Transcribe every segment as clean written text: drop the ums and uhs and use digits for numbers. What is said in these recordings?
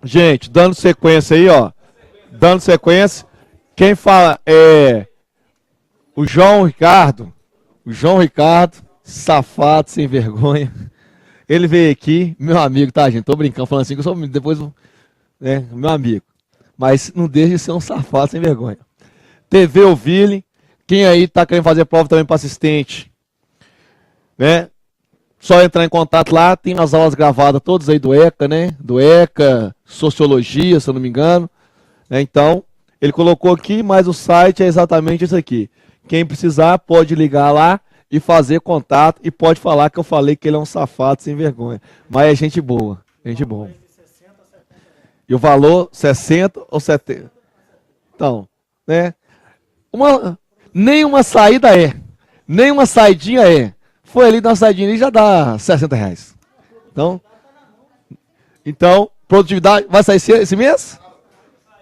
Gente, dando sequência aí, ó. Dando sequência. Quem fala é o João Ricardo. O João Ricardo, safado, sem vergonha. Ele veio aqui, meu amigo, tá, gente? Tô brincando, falando assim, que eu sou depois, né, meu amigo. Mas não deixe de ser um safado sem vergonha. TV Ouville, quem aí tá querendo fazer prova também para assistente, né? Só entrar em contato lá, tem as aulas gravadas todas aí do ECA, né? Do ECA, Sociologia, se eu não me engano. Né? Então, ele colocou aqui, mas o site é exatamente isso aqui. Quem precisar pode ligar lá e fazer contato e pode falar que eu falei que ele é um safado sem vergonha. Mas é gente boa, gente boa. E o valor, 60 ou 70. Então, né? Nem uma saída é. Nem uma saidinha é. Foi ali, na saidinha ali já dá R$60. Então, produtividade, vai sair esse mês?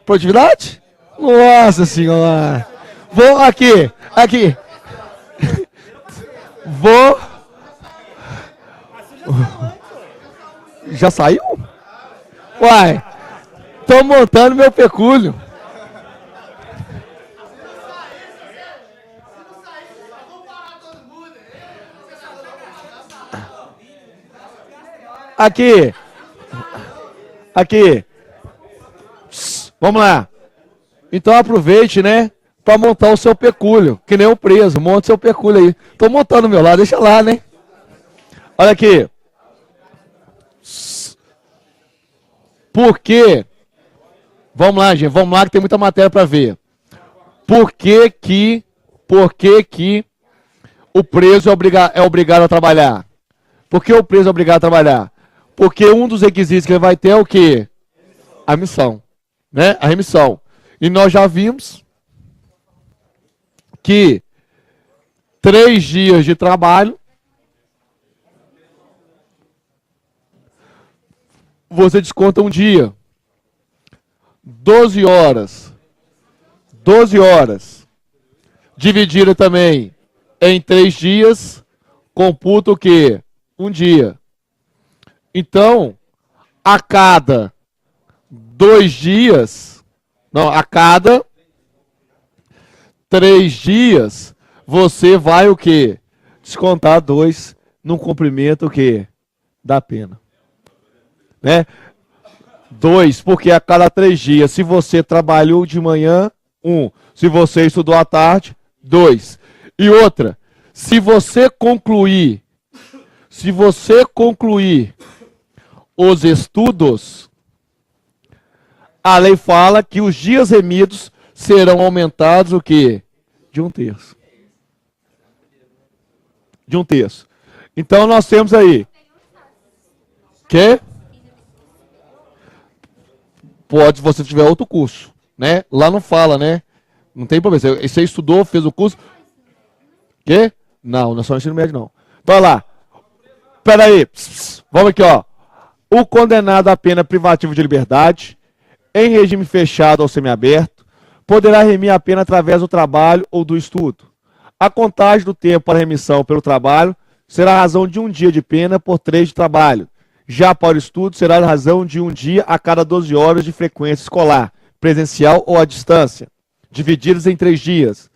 Produtividade? Nossa senhora. Vou aqui. Vou. Já saiu? Uai, tô montando meu pecúlio. Aqui. Vamos lá. Então aproveite, né? Para montar o seu pecúlio. Que nem o preso. Monte seu pecúlio aí. Tô montando o meu lá, deixa lá, né? Olha aqui. Por quê? Vamos lá, gente. Vamos lá que tem muita matéria para ver. Por que que o preso é obrigado a trabalhar? Por que o preso é obrigado a trabalhar? Porque um dos requisitos que ele vai ter é o quê? A missão. Né? A remissão. E nós já vimos que 3 dias de trabalho você desconta um dia. 12 horas. 12 horas. Dividido também em 3 dias, computa o quê? Um dia. Então, a cada 2 dias, não, a cada 3 dias, você vai o quê? Descontar 2 no cumprimento o quê? Da pena. Né? 2, porque a cada 3 dias, se você trabalhou de manhã, 1. Se você estudou à tarde, 2. E outra, se você concluir os estudos, a lei fala que os dias remidos serão aumentados o quê? De 1/3. De 1/3. Então nós temos aí. Quê? Pode, se você tiver outro curso, né? Lá não fala, né? Não tem problema. Você estudou, fez o curso. Quê? Não é só ensino médio, não. Vai lá. Pera aí. Vamos aqui, ó. O condenado à pena privativa de liberdade, em regime fechado ou semiaberto, poderá remir a pena através do trabalho ou do estudo. A contagem do tempo para remissão pelo trabalho será a razão de 1 dia de pena por 3 de trabalho. Já para o estudo, será a razão de 1 dia a cada 12 horas de frequência escolar, presencial ou à distância, divididas em 3 dias.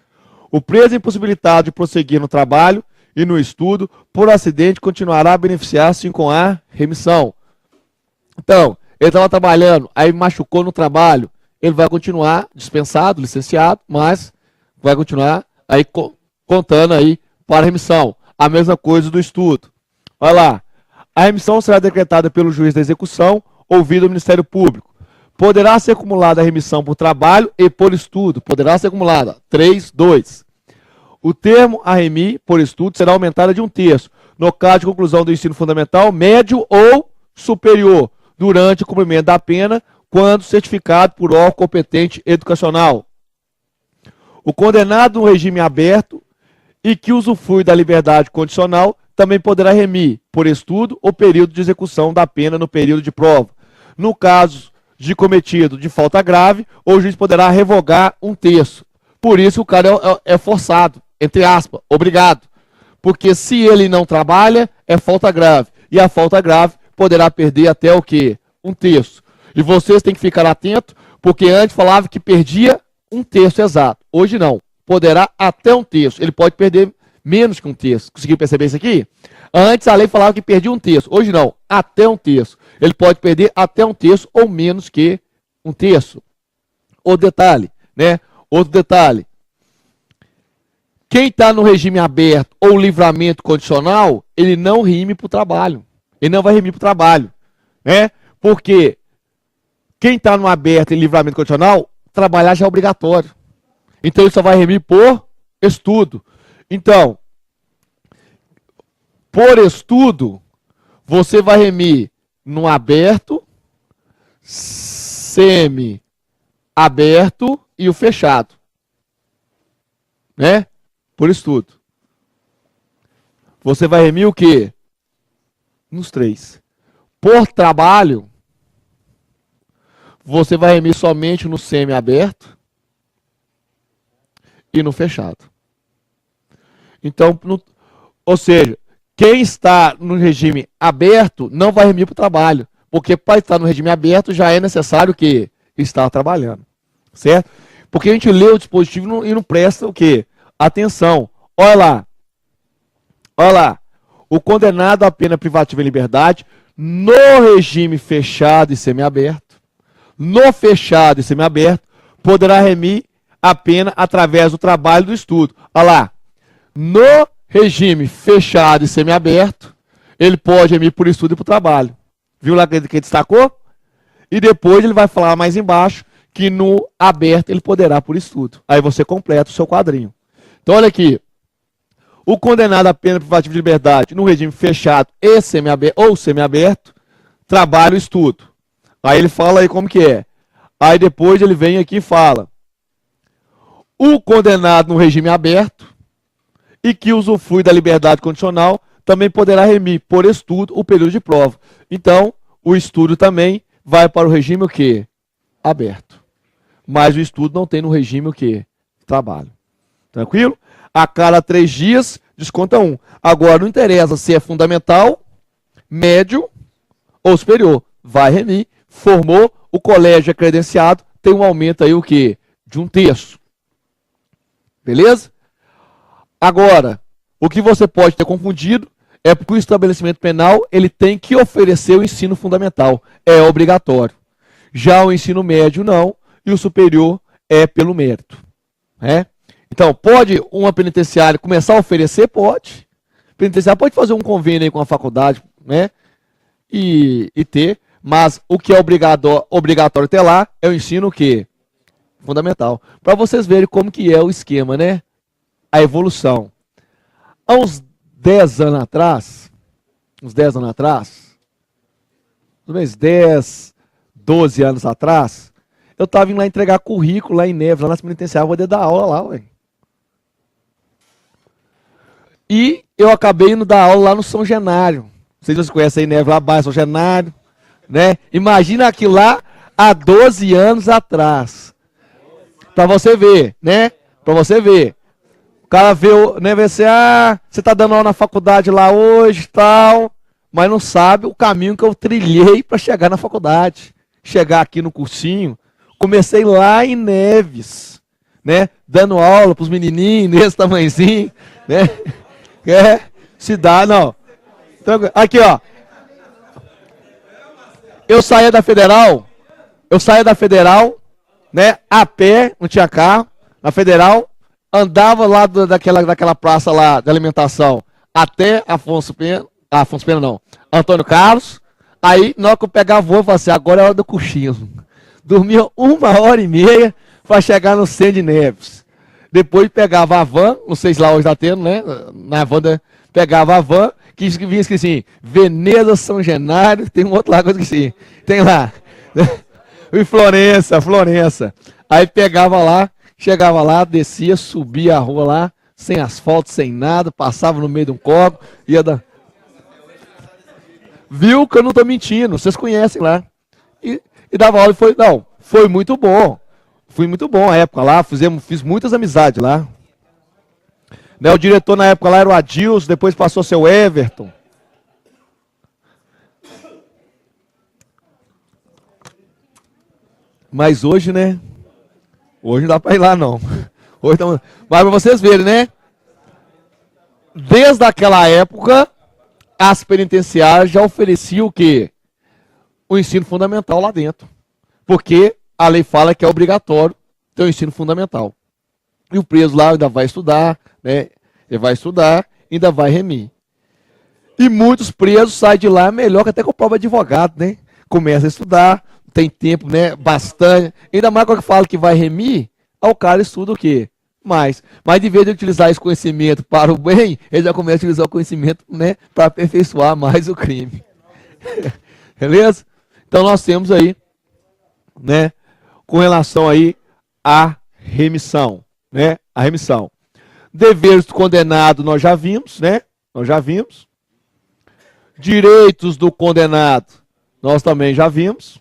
O preso impossibilitado de prosseguir no trabalho e no estudo, por acidente, continuará a beneficiar-se com a remissão. Então, ele estava trabalhando, aí machucou no trabalho, ele vai continuar dispensado, licenciado, mas vai continuar aí contando aí para a remissão. A mesma coisa do estudo. Olha lá. A remissão será decretada pelo juiz da execução, ouvido o Ministério Público. Poderá ser acumulada a remissão por trabalho e por estudo. Poderá ser acumulada. 3, 2. O termo a remir por estudo será aumentada de 1/3, no caso de conclusão do ensino fundamental, médio ou superior, durante o cumprimento da pena, quando certificado por órgão competente educacional. O condenado no regime aberto e que usufrui da liberdade condicional também poderá remir por estudo ou período de execução da pena no período de prova. No caso de cometido de falta grave, o juiz poderá revogar 1/3. Por isso o cara é forçado, entre aspas, obrigado. Porque se ele não trabalha, é falta grave. E a falta grave poderá perder até o quê? 1/3. E vocês têm que ficar atentos, porque antes falava que perdia 1/3 exato. Hoje não. Poderá até 1/3. Ele pode perder menos que 1/3. Conseguiu perceber isso aqui? Antes a lei falava que perdia 1/3. Hoje não. Até 1/3. Ele pode perder até 1/3 ou menos que 1/3. Outro detalhe, né? Outro detalhe. Quem está no regime aberto ou livramento condicional, ele não rime para o trabalho. Ele não vai remir para o trabalho, né? Porque quem está no aberto e livramento condicional, trabalhar já é obrigatório. Então ele só vai remir por estudo. Então, por estudo, você vai remir no aberto, semi-aberto e o fechado, né? Por estudo. Você vai remir o quê? Nos 3. Por trabalho, você vai remir somente no semi-aberto e no fechado. Então, ou seja, quem está no regime aberto não vai remir para o trabalho, porque para estar no regime aberto já é necessário que estar trabalhando, certo? Porque a gente lê o dispositivo e não presta o quê? Atenção. Olha lá. Olha lá. O condenado à pena privativa em liberdade no regime fechado e semiaberto, no fechado e semiaberto, poderá remir a pena através do trabalho e do estudo. Olha lá. No regime fechado e semiaberto, ele pode remir por estudo e por trabalho. Viu lá que destacou? E depois ele vai falar mais embaixo que no aberto ele poderá por estudo. Aí você completa o seu quadrinho. Então olha aqui. O condenado à pena privativa de liberdade no regime fechado e semiaberto, ou semiaberto, trabalho e estudo. Aí ele fala aí como que é. Aí depois ele vem aqui e fala. O condenado no regime aberto e que usufrui da liberdade condicional também poderá remir por estudo o período de prova. Então, o estudo também vai para o regime o quê? Aberto. Mas o estudo não tem no regime o quê? Trabalho. Tranquilo? A cada 3 dias, desconta 1. Agora, não interessa se é fundamental, médio ou superior. Vai remir. Formou, o colégio é credenciado, tem um aumento aí o quê? De 1/3. Beleza? Agora, o que você pode ter confundido é porque o estabelecimento penal ele tem que oferecer o ensino fundamental. É obrigatório. Já o ensino médio não, e o superior é pelo mérito. Né? Então, pode uma penitenciária começar a oferecer? Pode. A penitenciária pode fazer um convênio aí com a faculdade, né? E ter, mas o que é obrigatório ter lá é o ensino o quê? Fundamental. Para vocês verem como que é o esquema, né? A evolução. Há uns 10 anos atrás, uns 10 10, 12 anos atrás, eu estava indo lá entregar currículo lá em Neves, lá na penitenciária, vou dar aula lá, ué. E eu acabei indo dar aula lá no São Genário. Não sei se vocês conhecem aí, Neves, lá abaixo, São Genário, né? Imagina aquilo lá há 12 anos atrás. Para você ver, né? Para você ver. O cara vê, né, vê assim, você tá dando aula na faculdade lá hoje e tal, mas não sabe o caminho que eu trilhei para chegar na faculdade. Chegar aqui no cursinho. Comecei lá em Neves, né? Dando aula para os menininhos desse tamanhozinho, né? Cidade, não. Aqui, ó. Eu saía da Federal, né? A pé, não tinha carro, na Federal, andava lá daquela praça lá de alimentação até Afonso Pena não, Antônio Carlos. Aí, na hora que eu pegava voo, eu falava assim, agora é hora do cochilo. Dormia 1h30 para chegar no Centro de Neves. Depois pegava a van, não sei se lá hoje está tendo, né? Na van, pegava a van, que vinha escrito assim, Veneza São Genário, tem um outro lá que eu esqueci. Tem lá. E Florença. Aí pegava lá, chegava lá, descia, subia a rua lá, sem asfalto, sem nada, passava no meio de um copo, ia dar. Viu que eu não estou mentindo, vocês conhecem lá. E dava aula e foi muito bom. Fui muito bom a época lá, fiz muitas amizades lá. Né, o diretor na época lá era o Adilson, depois passou a ser o Everton. Mas hoje, né? Hoje não dá para ir lá, não. Hoje tamo... Mas para vocês verem, né? Desde aquela época, as penitenciárias já ofereciam o quê? O ensino fundamental lá dentro. Porque a lei fala que é obrigatório ter o ensino fundamental. E o preso lá ainda vai estudar, né? Ele vai estudar, ainda vai remir. E muitos presos saem de lá melhor que até com o próprio advogado, né? Começa a estudar, tem tempo, né? Bastante. Ainda mais quando fala que vai remir, o cara estuda o quê? Mais. Mas de vez de utilizar esse conhecimento para o bem, ele já começa a utilizar o conhecimento, né? Para aperfeiçoar mais o crime. Beleza? Então nós temos aí, né? Com relação aí à remissão, né? A remissão. Deveres do condenado nós já vimos, né? Nós já vimos. Direitos do condenado nós também já vimos.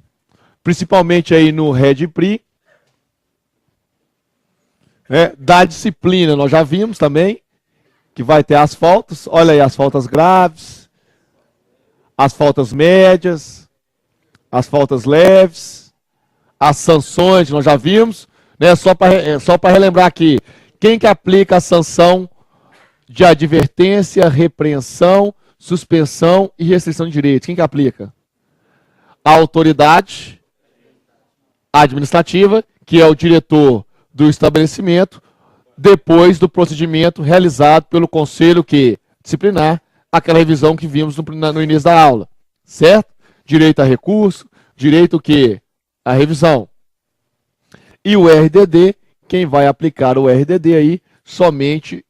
Principalmente aí no Redpri. Da disciplina nós já vimos também. Que vai ter as faltas. Olha aí as faltas graves. As faltas médias. As faltas leves. As sanções nós já vimos. Né? Só para relembrar aqui. Quem que aplica a sanção de advertência, repreensão, suspensão e restrição de direitos? Quem que aplica? A autoridade administrativa, que é o diretor do estabelecimento, depois do procedimento realizado pelo conselho disciplinar, aquela revisão que vimos no início da aula. Certo? Direito a recurso, direito a revisão. E o RDD, quem vai aplicar o RDD aí, somente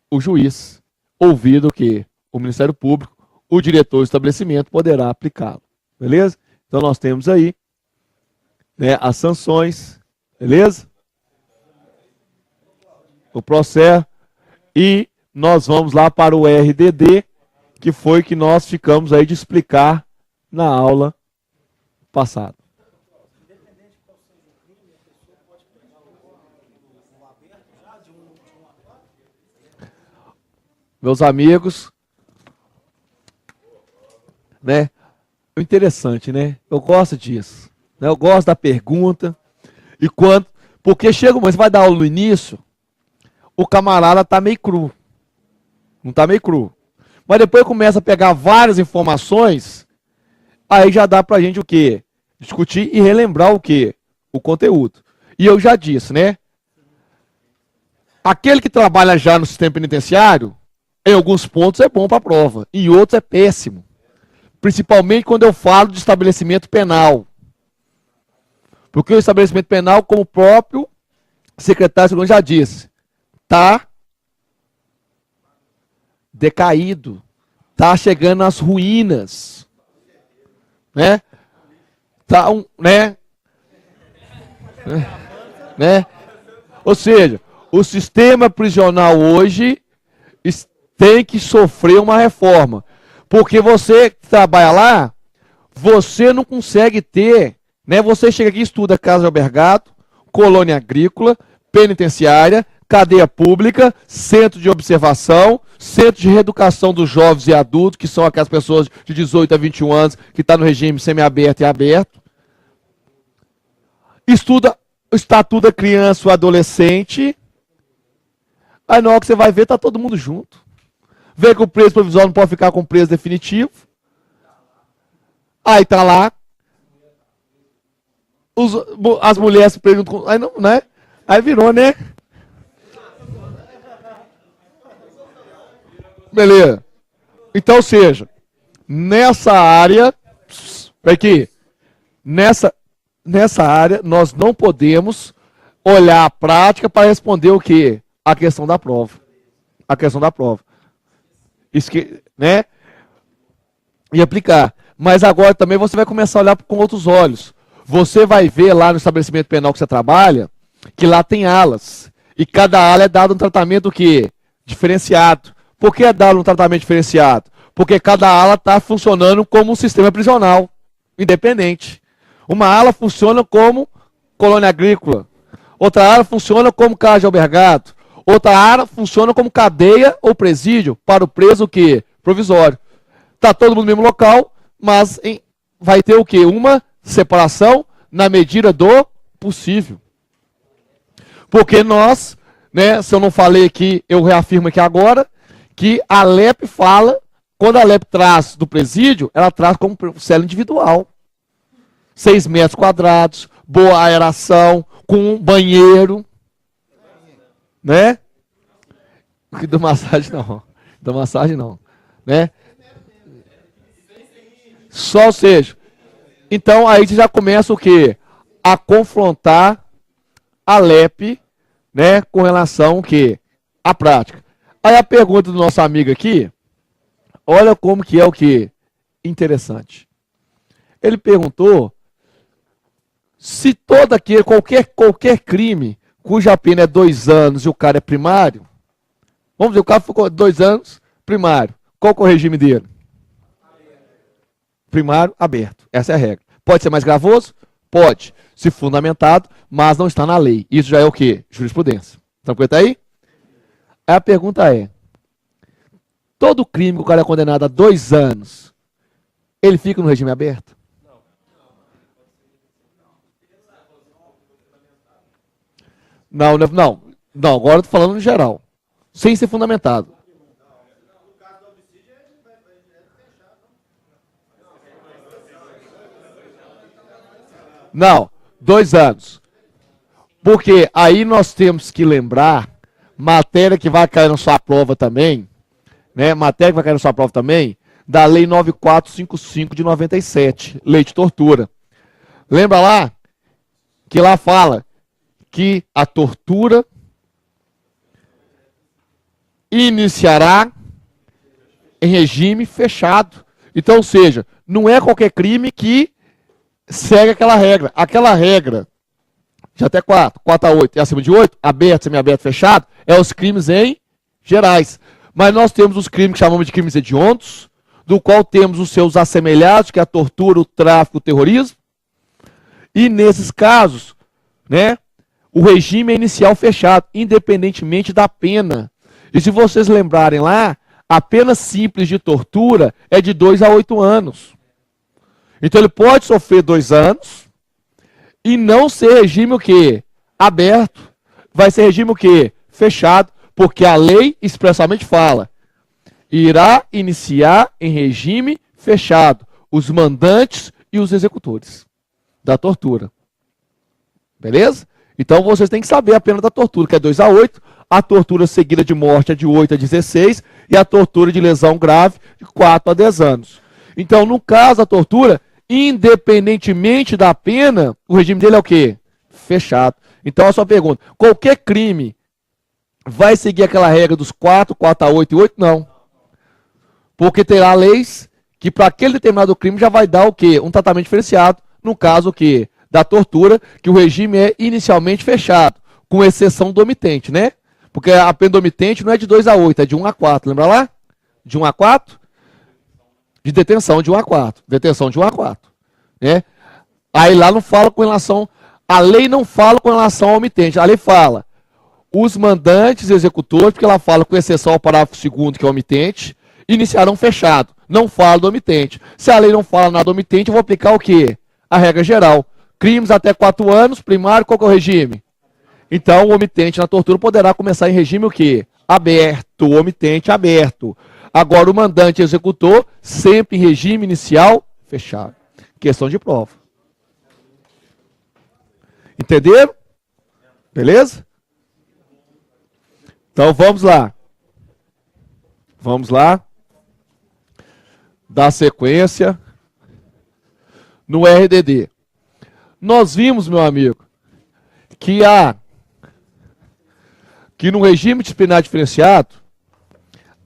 o juiz, ouvido o Ministério Público, o diretor do estabelecimento poderá aplicá-lo. Beleza? Então nós temos aí, né, as sanções, beleza? O processo. E nós vamos lá para o RDD, que foi que nós ficamos aí de explicar na aula passada. Meus amigos, né? Interessante, né? Eu gosto disso. Né? Eu gosto da pergunta. Porque chega um momento, você vai dar aula no início, o camarada tá meio cru. Não tá meio cru. Mas depois começa a pegar várias informações, aí já dá pra gente discutir e relembrar o conteúdo. E eu já disse, né? Aquele que trabalha já no sistema penitenciário, em alguns pontos é bom para a prova, em outros é péssimo. Principalmente quando eu falo de estabelecimento penal. Porque o estabelecimento penal, como o próprio secretário de Segurança já disse, está decaído, está chegando às ruínas. Né? Né? Ou seja, o sistema prisional hoje tem que sofrer uma reforma. Porque você que trabalha lá, você não consegue ter, né? Você chega aqui e estuda casa de albergado, colônia agrícola, penitenciária, cadeia pública, centro de observação, centro de reeducação dos jovens e adultos, que são aquelas pessoas de 18 a 21 anos que estão no regime semiaberto e aberto. Estuda o Estatuto da Criança e o Adolescente. Aí na hora que você vai ver, tá todo mundo junto. Vê que o preso provisório não pode ficar com o preso definitivo. Aí tá lá. As mulheres se perguntam. Aí, não, né? Aí virou, né? Beleza. Então, ou seja, nessa área. Aqui. Nessa área, nós não podemos olhar a prática para responder a questão da prova. A questão da prova. Né? E aplicar. Mas agora também você vai começar a olhar com outros olhos. Você vai ver lá no estabelecimento penal que você trabalha, que lá tem alas. E cada ala é dado um tratamento diferenciado. Por que é dado um tratamento diferenciado? Porque cada ala está funcionando como um sistema prisional, independente. Uma ala funciona como colônia agrícola. Outra ala funciona como casa de albergado. Outra área funciona como cadeia ou presídio para o preso provisório. Está todo mundo no mesmo local, mas vai ter uma separação na medida do impossível. Porque nós, né, se eu não falei aqui, eu reafirmo aqui agora, que a LEP fala, quando a LEP traz do presídio, ela traz como cela individual. 6 metros quadrados, boa aeração, com um banheiro, né? Da massagem não, da massagem não, né? Só, ou seja, então aí você já começa o quê? A confrontar a LEP, né, com relação ao quê? À prática. Aí a pergunta do nosso amigo aqui, olha como que é o quê? Interessante. Ele perguntou se todo aquele, qualquer crime cuja pena é 2 anos e o cara é primário, vamos dizer, o cara ficou 2 anos, primário, qual que é o regime dele? Primário, aberto. Essa é a regra. Pode ser mais gravoso? Pode. Se fundamentado, mas não está na lei. Isso já é o quê? Jurisprudência. Tranquilo até aí? Aí a pergunta é, todo crime que o cara é condenado a 2 anos, ele fica no regime aberto? Não, agora eu estou falando em geral. Sem ser fundamentado. Não, 2 anos. Porque aí nós temos que lembrar, matéria que vai cair na sua prova também, né? Matéria que vai cair na sua prova também, da Lei 9455 de 97, Lei de Tortura. Lembra lá? Que lá fala que a tortura iniciará em regime fechado. Então, ou seja, não é qualquer crime que segue aquela regra. Aquela regra, de até 4 a 8 e acima de 8, aberto, semiaberto, fechado, é os crimes em gerais. Mas nós temos os crimes que chamamos de crimes hediondos, do qual temos os seus assemelhados, que é a tortura, o tráfico, o terrorismo. E nesses casos, né, o regime é inicial fechado, independentemente da pena. E se vocês lembrarem lá, a pena simples de tortura é de 2 a 8 anos. Então ele pode sofrer 2 anos e não ser regime o quê? Aberto. Vai ser regime o quê? Fechado, porque a lei expressamente fala, irá iniciar em regime fechado os mandantes e os executores da tortura. Beleza? Então vocês têm que saber a pena da tortura, que é 2 a 8, a tortura seguida de morte é de 8 a 16 e a tortura de lesão grave de 4 a 10 anos. Então, no caso da tortura, independentemente da pena, o regime dele é o quê? Fechado. Então, a sua pergunta, qualquer crime vai seguir aquela regra dos 4 a 8 e 8? Não. Porque terá leis que para aquele determinado crime já vai dar o quê? Um tratamento diferenciado, no caso o quê? Da tortura, que o regime é inicialmente fechado, com exceção do omitente, né? Porque a pena do omitente não é de 2 a 8, é de 1 a 4, lembra lá? De 1 a 4? De detenção de 1 a 4. Detenção de 1 a 4. Né? Aí lá não fala com relação... A lei não fala com relação ao omitente. A lei fala os mandantes e executores, porque ela fala com exceção ao parágrafo 2º, que é o omitente, iniciarão fechado. Não fala do omitente. Se a lei não fala nada do omitente, eu vou aplicar o quê? A regra geral. Crimes até 4 anos, primário, qual que é o regime? Então, o omitente na tortura poderá começar em regime o quê? Aberto. O omitente aberto. Agora, o mandante e executor, sempre em regime inicial fechado. Questão de prova. Entenderam? Beleza? Então, vamos lá. Vamos lá. Dar sequência no RDD. Nós vimos, meu amigo, que no regime disciplinar diferenciado,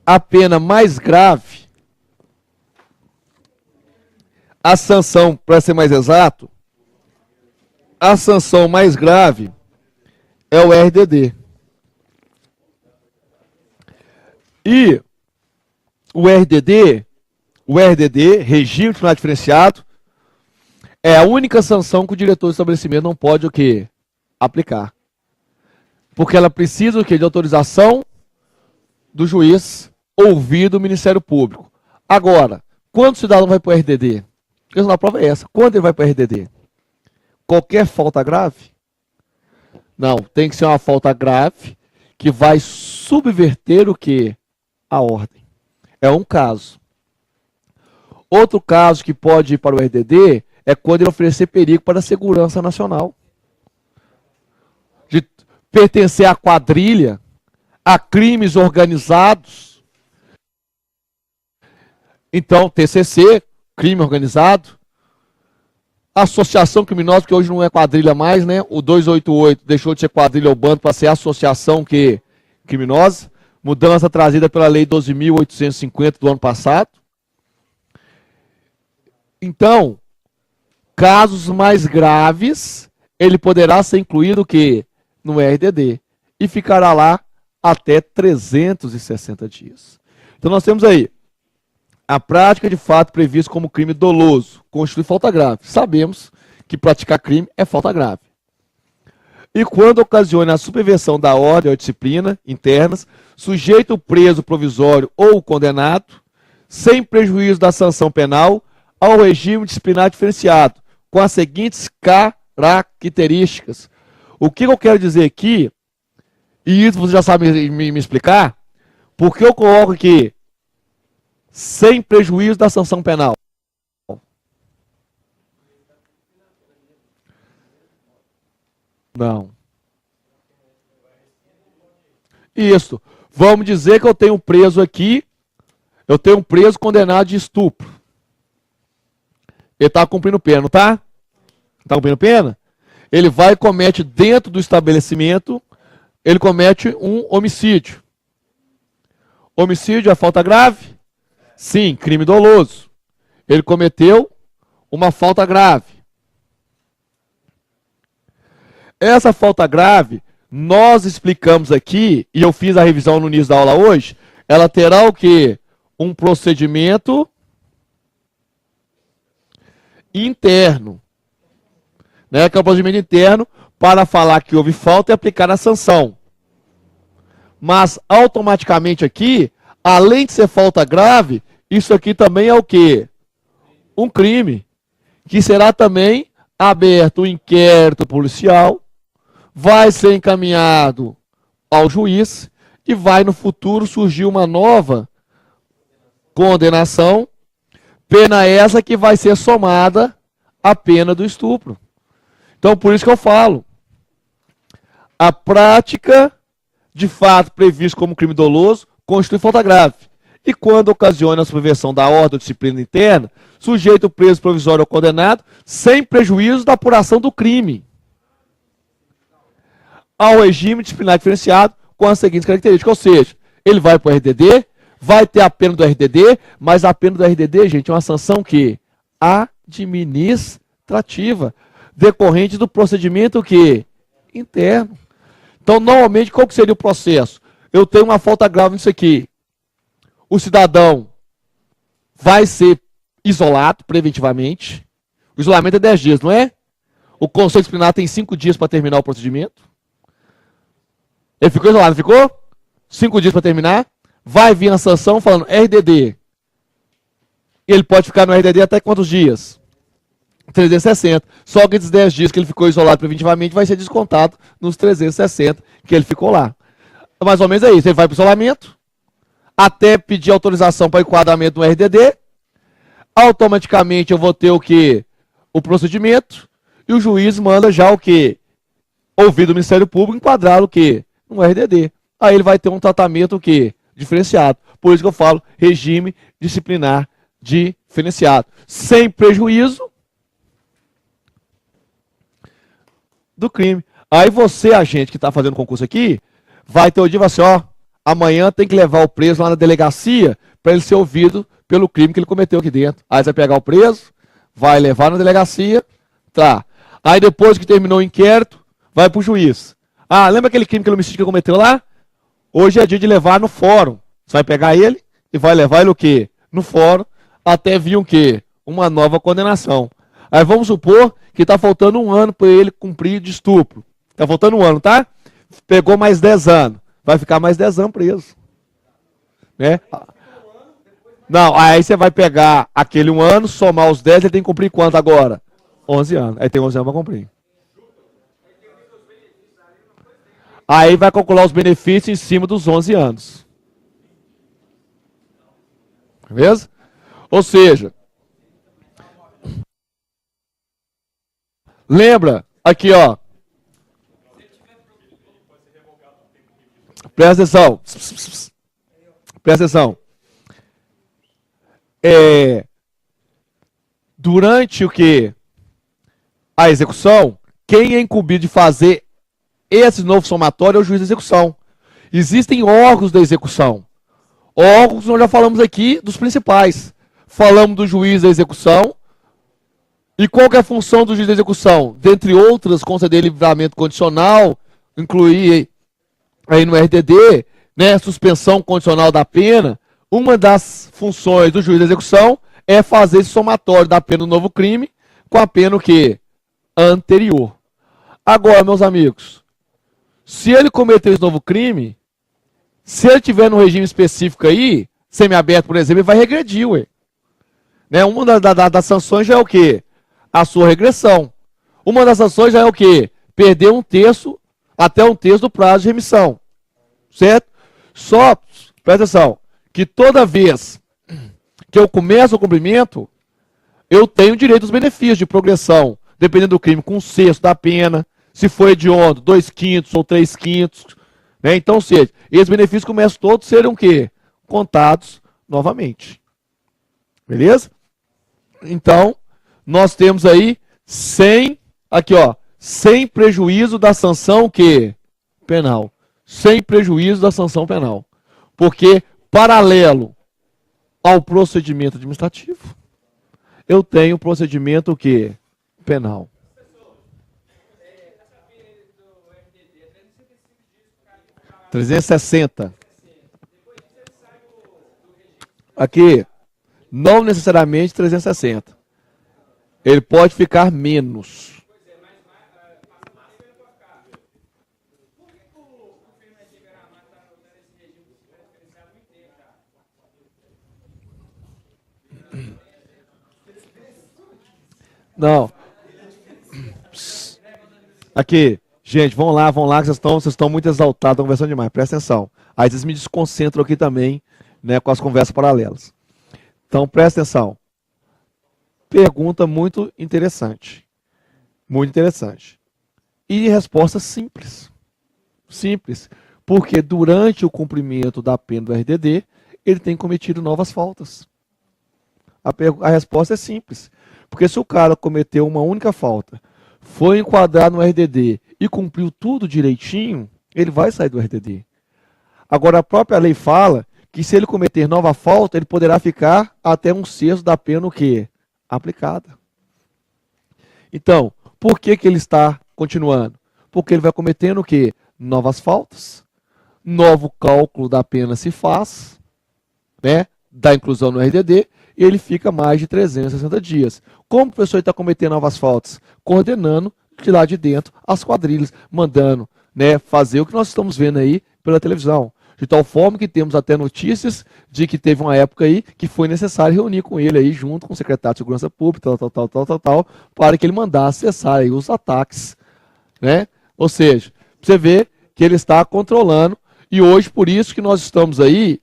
a pena mais grave, a sanção, para ser mais exato, a sanção mais grave é o RDD. E o RDD, regime disciplinar diferenciado, é a única sanção que o diretor do estabelecimento não pode o quê? Aplicar. Porque ela precisa o quê? De autorização do juiz, ouvido o Ministério Público. Agora, quando o cidadão vai para o RDD? A prova é essa. Quando ele vai para o RDD? Qualquer falta grave? Não, tem que ser uma falta grave que vai subverter o quê? A ordem. É um caso. Outro caso que pode ir para o RDD é quando ele oferecer perigo para a segurança nacional. De pertencer à quadrilha, a crimes organizados. Então, TCC, crime organizado. Associação criminosa, que hoje não é quadrilha mais, né? O 288 deixou de ser quadrilha ou bando para ser associação criminosa. Mudança trazida pela Lei 12.850 do ano passado. Então, casos mais graves, ele poderá ser incluído o quê? No RDD. E ficará lá até 360 dias. Então nós temos aí a prática de fato previsto como crime doloso, constitui falta grave. Sabemos que praticar crime é falta grave. E quando ocasiona a superversão da ordem ou disciplina internas, sujeita o preso provisório ou o condenado, sem prejuízo da sanção penal, ao regime disciplinar diferenciado, com as seguintes características. O que eu quero dizer aqui, e isso você já sabe me explicar, porque eu coloco aqui, sem prejuízo da sanção penal. Não. Isso. Vamos dizer que eu tenho um preso aqui, eu tenho um preso condenado de estupro. Ele está cumprindo pena, não está? Está cumprindo pena? Ele vai e comete dentro do estabelecimento, ele comete um homicídio. Homicídio é falta grave? Sim, crime doloso. Ele cometeu uma falta grave. Essa falta grave, nós explicamos aqui, e eu fiz a revisão no início da aula hoje, ela terá o quê? Um procedimento interno. Né, que é o procedimento interno para falar que houve falta e aplicar a sanção. Mas, automaticamente aqui, além de ser falta grave, isso aqui também é o quê? Um crime, que será também aberto um inquérito policial, vai ser encaminhado ao juiz e vai no futuro surgir uma nova condenação, pena essa que vai ser somada à pena do estupro. Então, por isso que eu falo, a prática de fato previsto como crime doloso constitui falta grave. E quando ocasiona a subversão da ordem ou disciplina interna, sujeita o preso provisório ou condenado sem prejuízo da apuração do crime ao regime disciplinar diferenciado com as seguintes características. Ou seja, ele vai para o RDD, vai ter a pena do RDD, mas a pena do RDD, gente, é uma sanção que administrativa, decorrente do procedimento que interno. Então, normalmente, qual que seria o processo? Eu tenho uma falta grave nisso aqui. O cidadão vai ser isolado preventivamente. O isolamento é 10 dias, não é? O Conselho Disciplinar tem 5 dias para terminar o procedimento. Ele ficou isolado, não ficou? 5 dias para terminar. Vai vir a sanção falando RDD. Ele pode ficar no RDD até quantos dias? 360. Só que esses 10 dias que ele ficou isolado preventivamente vai ser descontado nos 360 que ele ficou lá. Mais ou menos é isso. Ele vai para o isolamento, até pedir autorização para enquadramento no RDD. Automaticamente eu vou ter o que? O procedimento. E o juiz manda já o que? Ouvido do Ministério Público, enquadrar o que? No RDD. Aí ele vai ter um tratamento o que? Diferenciado. Por isso que eu falo regime disciplinar diferenciado. Sem prejuízo do crime. Aí você, agente que está fazendo concurso aqui, vai ter o dia e vai assim, ó, amanhã tem que levar o preso lá na delegacia para ele ser ouvido pelo crime que ele cometeu aqui dentro. Aí você vai pegar o preso, vai levar na delegacia, tá. Aí depois que terminou o inquérito, vai pro juiz. Ah, lembra aquele crime, aquele homicídio que ele cometeu lá? Hoje é dia de levar no fórum. Você vai pegar ele e vai levar ele o quê? No fórum, até vir o quê? Uma nova condenação. Aí vamos supor que está faltando 1 ano para ele cumprir de estupro. Está faltando 1 ano, tá? Pegou mais 10 anos. Vai ficar mais 10 anos preso. Né? Não, aí você vai pegar aquele 1 ano, somar os 10, ele tem que cumprir quanto agora? 11 anos. Aí tem 11 anos para cumprir. Aí vai calcular os benefícios em cima dos 11 anos. Beleza? Ou seja, lembra, aqui ó, presta atenção, presta atenção. Durante o que? A execução, quem é incumbido de fazer esse novo somatório é o juiz da execução. Existem órgãos da execução. Órgãos, nós já falamos aqui dos principais. Falamos do juiz da execução. E qual que é a função do juiz da execução? Dentre outras, conceder livramento condicional, incluir aí no RDD, né, suspensão condicional da pena. Uma das funções do juiz da execução é fazer esse somatório da pena do novo crime com a pena o quê? Anterior. Agora, meus amigos, se ele cometer esse novo crime, se ele tiver no regime específico aí, semiaberto, por exemplo, ele vai regredir, ué. Né? Uma das sanções já é o quê? A sua regressão. Uma das sanções já é o quê? Perder até um terço do prazo de remissão. Certo? Só, presta atenção, que toda vez que eu começo o cumprimento, eu tenho direito aos benefícios de progressão, dependendo do crime, com um sexto da pena, se for hediondo, 2/5 ou 3/5. Né? Então, ou seja, esses benefícios começam todos a serem o quê? Contados novamente. Beleza? Então, nós temos aí sem prejuízo da sanção que penal. Sem prejuízo da sanção penal. Porque, paralelo ao procedimento administrativo, eu tenho o procedimento o quê? Penal. R$ 360. Aqui, não necessariamente 360. Ele pode ficar menos. Não. Aqui, gente, vão lá, que vocês estão muito exaltados, estão conversando demais, presta atenção. Aí vocês me desconcentram aqui também, né, com as conversas paralelas. Então, presta atenção. Pergunta muito interessante. Muito interessante. E resposta simples. Simples. Porque durante o cumprimento da pena do RDD, ele tem cometido novas faltas. A resposta é simples. Porque se o cara cometeu uma única falta, foi enquadrado no RDD e cumpriu tudo direitinho, ele vai sair do RDD. Agora, a própria lei fala que se ele cometer nova falta, ele poderá ficar até um sexto da pena o quê? Aplicada. Então, por que ele está continuando? Porque ele vai cometendo o quê? Novas faltas. Novo cálculo da pena se faz, né? Da inclusão no RDD, e ele fica mais de 360 dias. Como o professor está cometendo novas faltas? Coordenando de lá de dentro as quadrilhas, mandando, né, fazer o que nós estamos vendo aí pela televisão. De tal forma que temos até notícias de que teve uma época aí que foi necessário reunir com ele aí, junto com o secretário de Segurança Pública, tal, para que ele mandasse cessar aí os ataques, né? Ou seja, você vê que ele está controlando, e hoje por isso que nós estamos aí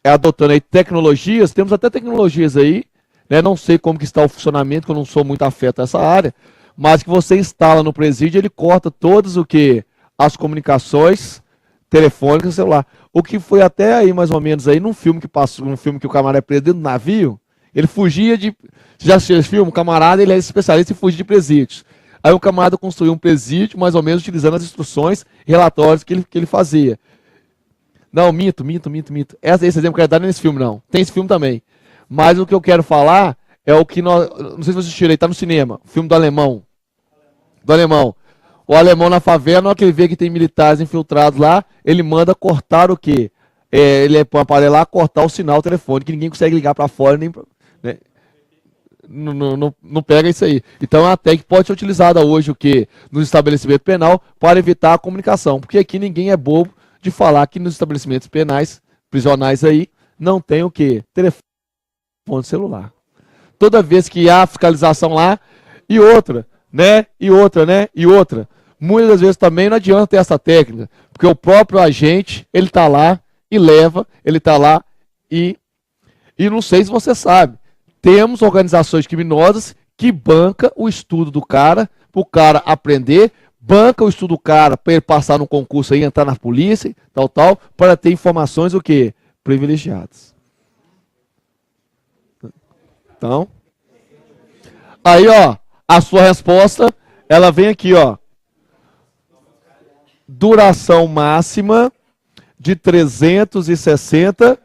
adotando aí tecnologias, temos até tecnologias aí, né? Não sei como que está o funcionamento, que eu não sou muito afeto a essa área, mas que você instala no presídio, ele corta todas o que? As comunicações telefônicas, celular. O que foi até aí, mais ou menos, aí, num filme que passou, num filme que o camarada é preso dentro do navio, ele fugia de. Você já assistiu esse filme? O camarada, ele é especialista em fugir de presídios. Aí o camarada construiu um presídio, mais ou menos, utilizando as instruções, relatórios que ele fazia. Não, minto. Esse exemplo que eu quero dar não é nesse filme, não. Tem esse filme também. Mas o que eu quero falar é o que nós. Não sei se vocês assistiram aí, tá no cinema. O filme do alemão. Do alemão. O alemão na favela, na hora que ele vê que tem militares infiltrados lá, ele manda cortar o quê? Ele põe um aparelho lá, cortar o sinal telefônico, que ninguém consegue ligar para fora, nem, né? Não pega isso aí. Então é uma técnica que pode ser utilizada hoje, o quê? No estabelecimento penal, para evitar a comunicação. Porque aqui ninguém é bobo de falar que nos estabelecimentos penais, prisionais aí, não tem o quê? Telefone celular. Toda vez que há fiscalização lá, e outra. Muitas das vezes também não adianta ter essa técnica, porque o próprio agente, ele está lá e leva, ele está lá e não sei se você sabe, temos organizações criminosas que banca o estudo do cara, para o cara aprender, banca o estudo do cara para ele passar no concurso e entrar na polícia, tal, para ter informações o quê? Privilegiadas. Então, aí, ó, a sua resposta, ela vem aqui, ó. Duração máxima de 360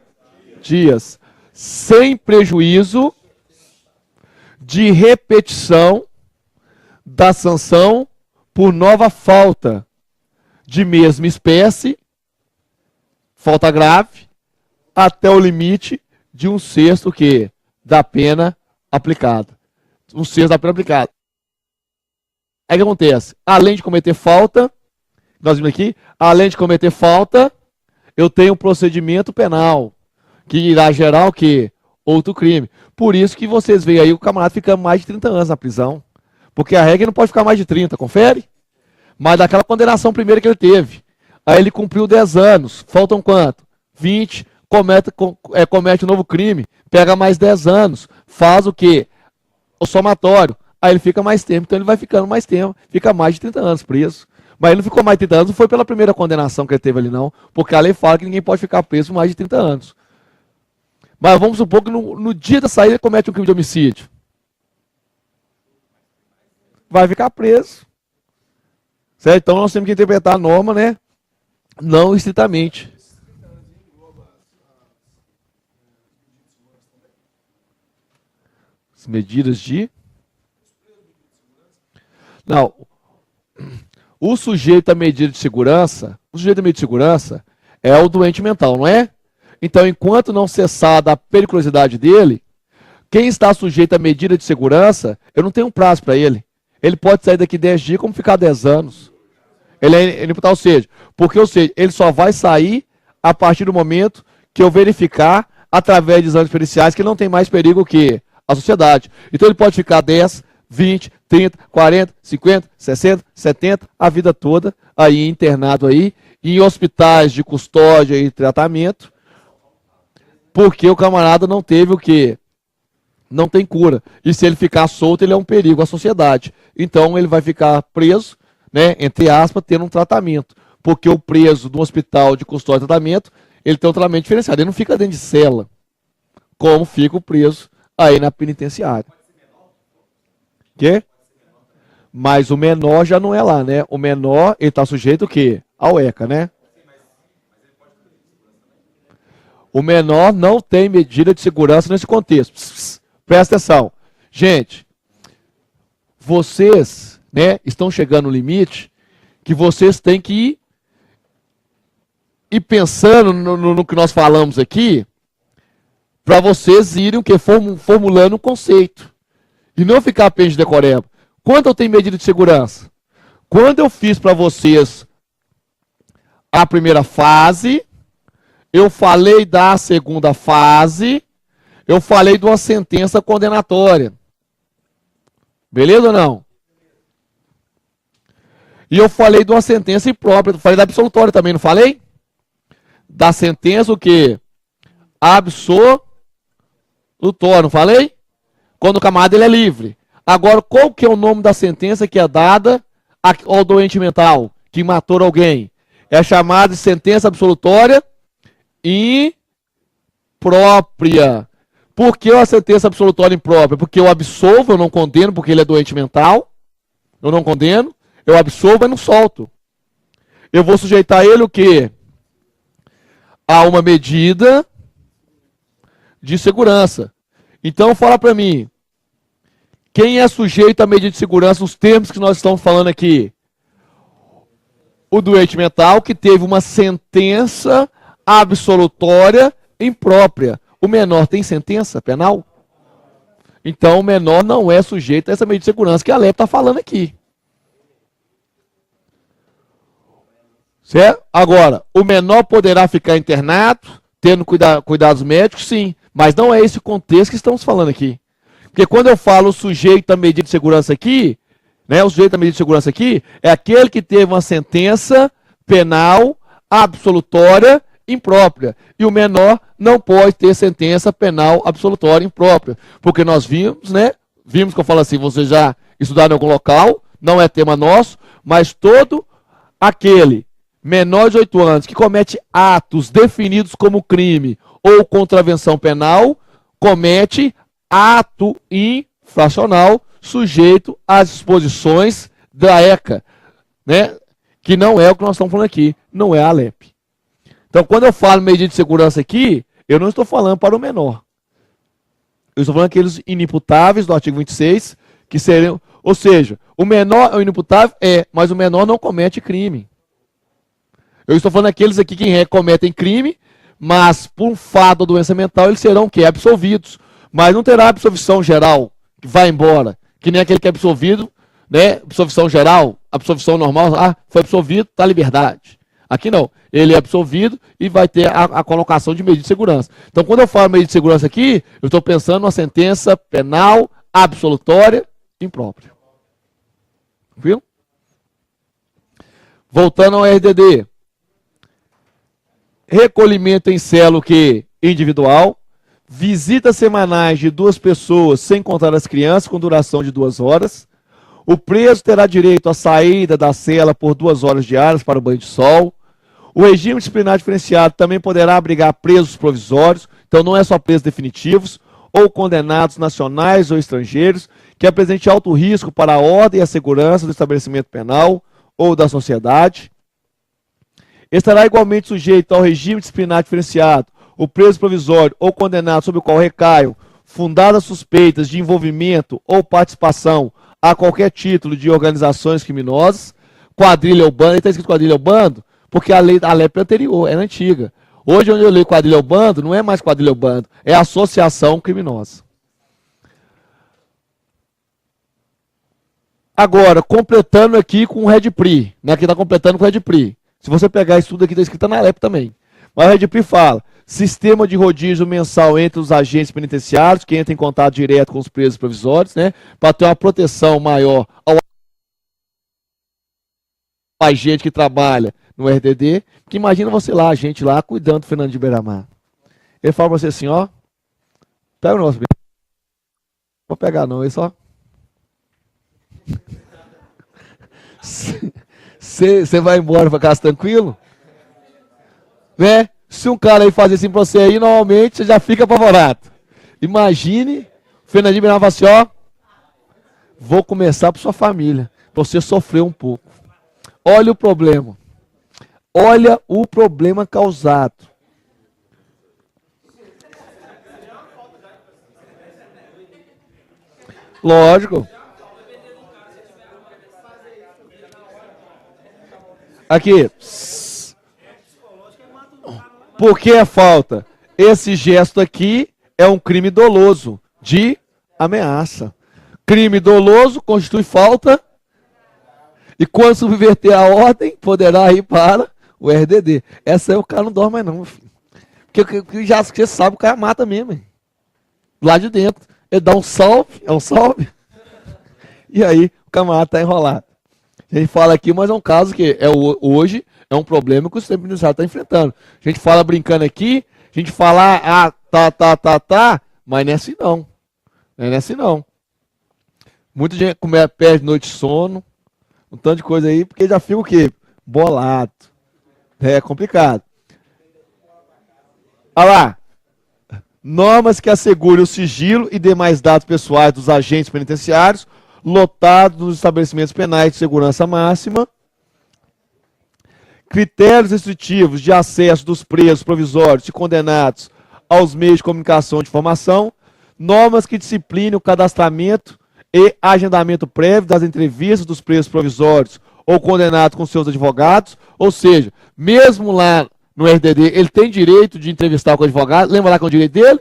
dias, sem prejuízo de repetição da sanção por nova falta de mesma espécie, falta grave, até o limite de 1/6 que da pena aplicada. 1/6 da pena aplicada. Aí o que acontece? Além de cometer falta, nós vimos aqui, além de cometer falta, eu tenho um procedimento penal, que irá gerar o quê? Outro crime. Por isso que vocês veem aí o camarada fica mais de 30 anos na prisão. Porque a regra não pode ficar mais de 30, confere? Mas daquela condenação primeira que ele teve. Aí ele cumpriu 10 anos, faltam quanto? 20, comete um novo crime, pega mais 10 anos, faz o quê? O somatório. Aí ele fica mais tempo, então ele vai ficando mais tempo, fica mais de 30 anos preso. Mas ele não ficou mais de 30 anos, não foi pela primeira condenação que ele teve ali não, porque a lei fala que ninguém pode ficar preso mais de 30 anos. Mas vamos supor que no dia da saída ele comete um crime de homicídio. Vai ficar preso. Certo? Então nós temos que interpretar a norma, né? Não estritamente. As medidas de... Não. O sujeito à medida de segurança, é o doente mental, não é? Então, enquanto não cessar da periculosidade dele, quem está sujeito à medida de segurança, eu não tenho um prazo para ele. Ele pode sair daqui 10 dias, como ficar 10 anos. Ou seja, ele só vai sair a partir do momento que eu verificar, através de exames periciais, que ele não tem mais perigo que a sociedade. Então, ele pode ficar 10, 20, 30, 40, 50, 60, 70, a vida toda, aí internado aí, em hospitais de custódia e tratamento, porque o camarada não teve o quê? Não tem cura. E se ele ficar solto, ele é um perigo à sociedade. Então ele vai ficar preso, né, entre aspas, tendo um tratamento. Porque o preso do hospital de custódia e tratamento, ele tem um tratamento diferenciado. Ele não fica dentro de cela, como fica o preso aí na penitenciária. Quê? Mas o menor já não é lá, né? O menor, ele está sujeito o quê? Ao ECA, né? O menor não tem medida de segurança nesse contexto. Presta atenção. Gente, vocês, né, estão chegando no limite que vocês têm que ir pensando no que nós falamos aqui, para vocês irem o quê? Formulando um conceito. E não ficar apenas de decoreba. Quando eu tenho medida de segurança? Quando eu fiz para vocês a primeira fase, eu falei da segunda fase, eu falei de uma sentença condenatória. Beleza ou não? E eu falei de uma sentença imprópria, eu falei da absolutória também, não falei? Da sentença o quê? Absolutória, não falei? Quando o camarada ele é livre. Agora, qual que é o nome da sentença que é dada ao doente mental que matou alguém? É chamada de sentença absolutória imprópria. Por que a sentença absolutória imprópria? Porque eu absolvo, eu não condeno, porque ele é doente mental. Eu não condeno, eu absolvo e não solto. Eu vou sujeitar ele o quê? A uma medida de segurança. Então, fala para mim, quem é sujeito à medida de segurança, os termos que nós estamos falando aqui? O doente mental que teve uma sentença absolutória imprópria. O menor tem sentença penal? Então, o menor não é sujeito a essa medida de segurança que a lei está falando aqui. Certo? Agora, o menor poderá ficar internado, tendo cuidados médicos, sim. Mas não é esse o contexto que estamos falando aqui. Porque quando eu falo sujeito à medida de segurança aqui, né? O sujeito da medida de segurança aqui é aquele que teve uma sentença penal absolutória imprópria. E o menor não pode ter sentença penal absolutória imprópria. Porque nós vimos, né? Vimos que eu falo assim, você já estudaram em algum local, não é tema nosso, mas todo aquele menor de 18 anos que comete atos definidos como crime ou contravenção penal, comete ato infracional sujeito às disposições da ECA, né? Que não é o que nós estamos falando aqui, não é a ALEP. Então, quando eu falo medida de segurança aqui, eu não estou falando para o menor. Eu estou falando aqueles inimputáveis do artigo 26, que seriam, ou seja, o menor é o inimputável, mas o menor não comete crime. Eu estou falando aqueles aqui que cometem crime, mas por um fato ou doença mental, eles serão o quê? Absolvidos. Mas não terá absolvição geral, que vai embora. Que nem aquele que é absolvido, né? Absolvição geral, absolvição normal, foi absolvido, está liberdade. Aqui não. Ele é absolvido e vai ter a colocação de medida de segurança. Então, quando eu falo medida de segurança aqui, eu estou pensando numa sentença penal absolutória imprópria. Viu? Voltando ao RDD. Recolhimento em cela que individual, visitas semanais de 2 pessoas, sem contar as crianças, com duração de 2 horas. O preso terá direito à saída da cela por 2 horas diárias para o banho de sol. O regime disciplinar diferenciado também poderá abrigar presos provisórios, então não é só presos definitivos, ou condenados nacionais ou estrangeiros, que apresentem alto risco para a ordem e a segurança do estabelecimento penal ou da sociedade. Estará igualmente sujeito ao regime disciplinar diferenciado o preso provisório ou condenado sobre o qual recaiam fundadas suspeitas de envolvimento ou participação a qualquer título de organizações criminosas, quadrilha ou bando. Está escrito quadrilha ou bando porque a lei é anterior, era antiga. Hoje, onde eu leio quadrilha ou bando, não é mais quadrilha ou bando, é associação criminosa. Agora, completando aqui com o REDPRI, né? Aqui está completando com o REDPRI. Se você pegar isso tudo aqui, está escrito na ALEP também. Mas o REDPRI fala, sistema de rodízio mensal entre os agentes penitenciários, que entram em contato direto com os presos provisórios, né? Para ter uma proteção maior ao agente que trabalha no RDD, que imagina você lá, a gente lá, cuidando do Fernando de Beiramar. Ele fala para você assim, ó, pega o nosso, não vou pegar não, ele só... Você vai embora para casa tranquilo? Né? Se um cara aí fazer assim pra você aí, normalmente você já fica apavorado. Imagine, o Fernandinho Beiramar fala assim, ó, vou começar por sua família, pra você sofrer um pouco. Olha o problema. Olha o problema causado. Lógico. Aqui. Por que a falta? Esse gesto aqui é um crime doloso de ameaça. Crime doloso constitui falta. E quando subverter a ordem, poderá ir para o RDD. Essa aí o cara não dorme mais não, meu filho. Porque já você sabe, o cara mata mesmo. Hein? Lá de dentro. Ele dá um salve, é um salve. E aí o camarada está enrolado. A gente fala aqui, mas é um caso que hoje é um problema que o sistema penitenciário está enfrentando. A gente fala brincando aqui, a gente fala, mas não é assim não. Não é assim não. Muita gente perde noite de sono, um tanto de coisa aí, porque já fica o quê? Bolado. É complicado. Olha lá. Normas que assegurem o sigilo e demais dados pessoais dos agentes penitenciários lotados nos estabelecimentos penais de segurança máxima. Critérios restritivos de acesso dos presos provisórios e condenados aos meios de comunicação e de informação. Normas que disciplinem o cadastramento e agendamento prévio das entrevistas dos presos provisórios ou condenados com seus advogados. Ou seja, mesmo lá no RDD, ele tem direito de entrevistar com o advogado. Lembra lá que é o direito dele?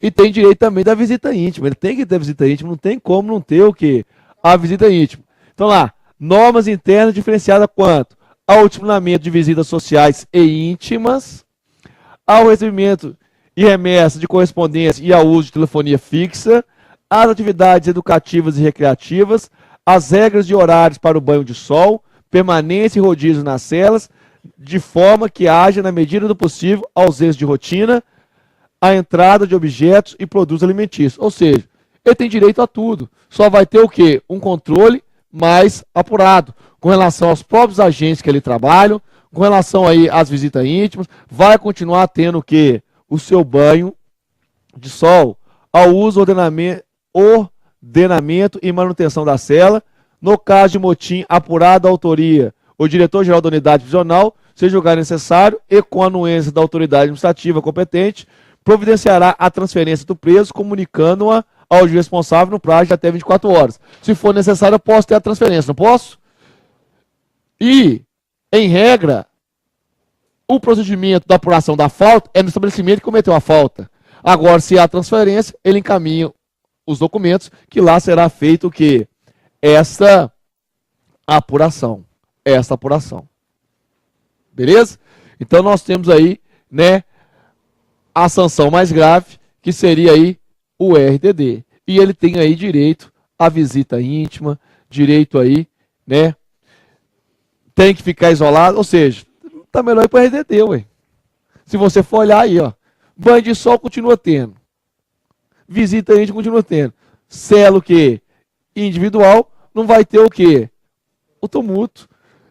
E tem direito também da visita íntima. Ele tem que ter visita íntima, não tem como não ter o quê? A visita íntima. Então lá, normas internas diferenciadas quanto ao disciplinamento de visitas sociais e íntimas, ao recebimento e remessa de correspondência e ao uso de telefonia fixa, às atividades educativas e recreativas, as regras de horários para o banho de sol, permanência e rodízio nas celas, de forma que haja, na medida do possível, ausência de rotina, a entrada de objetos e produtos alimentícios. Ou seja, ele tem direito a tudo. Só vai ter o quê? Um controle mais apurado, com relação aos próprios agentes que ali trabalham, com relação aí às visitas íntimas, vai continuar tendo o quê? O seu banho de sol, ao uso, ordenamento e manutenção da cela. No caso de motim apurado a autoria, o diretor-geral da unidade prisional, se julgar necessário e com a anuência da autoridade administrativa competente, providenciará a transferência do preso, comunicando-a ao juiz responsável no prazo de até 24 horas. Se for necessário, eu posso ter a transferência, não posso? E, em regra, o procedimento da apuração da falta é no estabelecimento que cometeu a falta. Agora, se há transferência, ele encaminha os documentos, que lá será feito o quê? Esta apuração. Beleza? Então, nós temos aí, né, a sanção mais grave, que seria aí o RDD. E ele tem aí direito à visita íntima, direito aí, né, tem que ficar isolado, ou seja, tá melhor ir para o RDD, ué. Se você for olhar aí, ó, banho de sol continua tendo, visita íntima continua tendo, cela o quê? Individual, não vai ter o quê? O tumulto.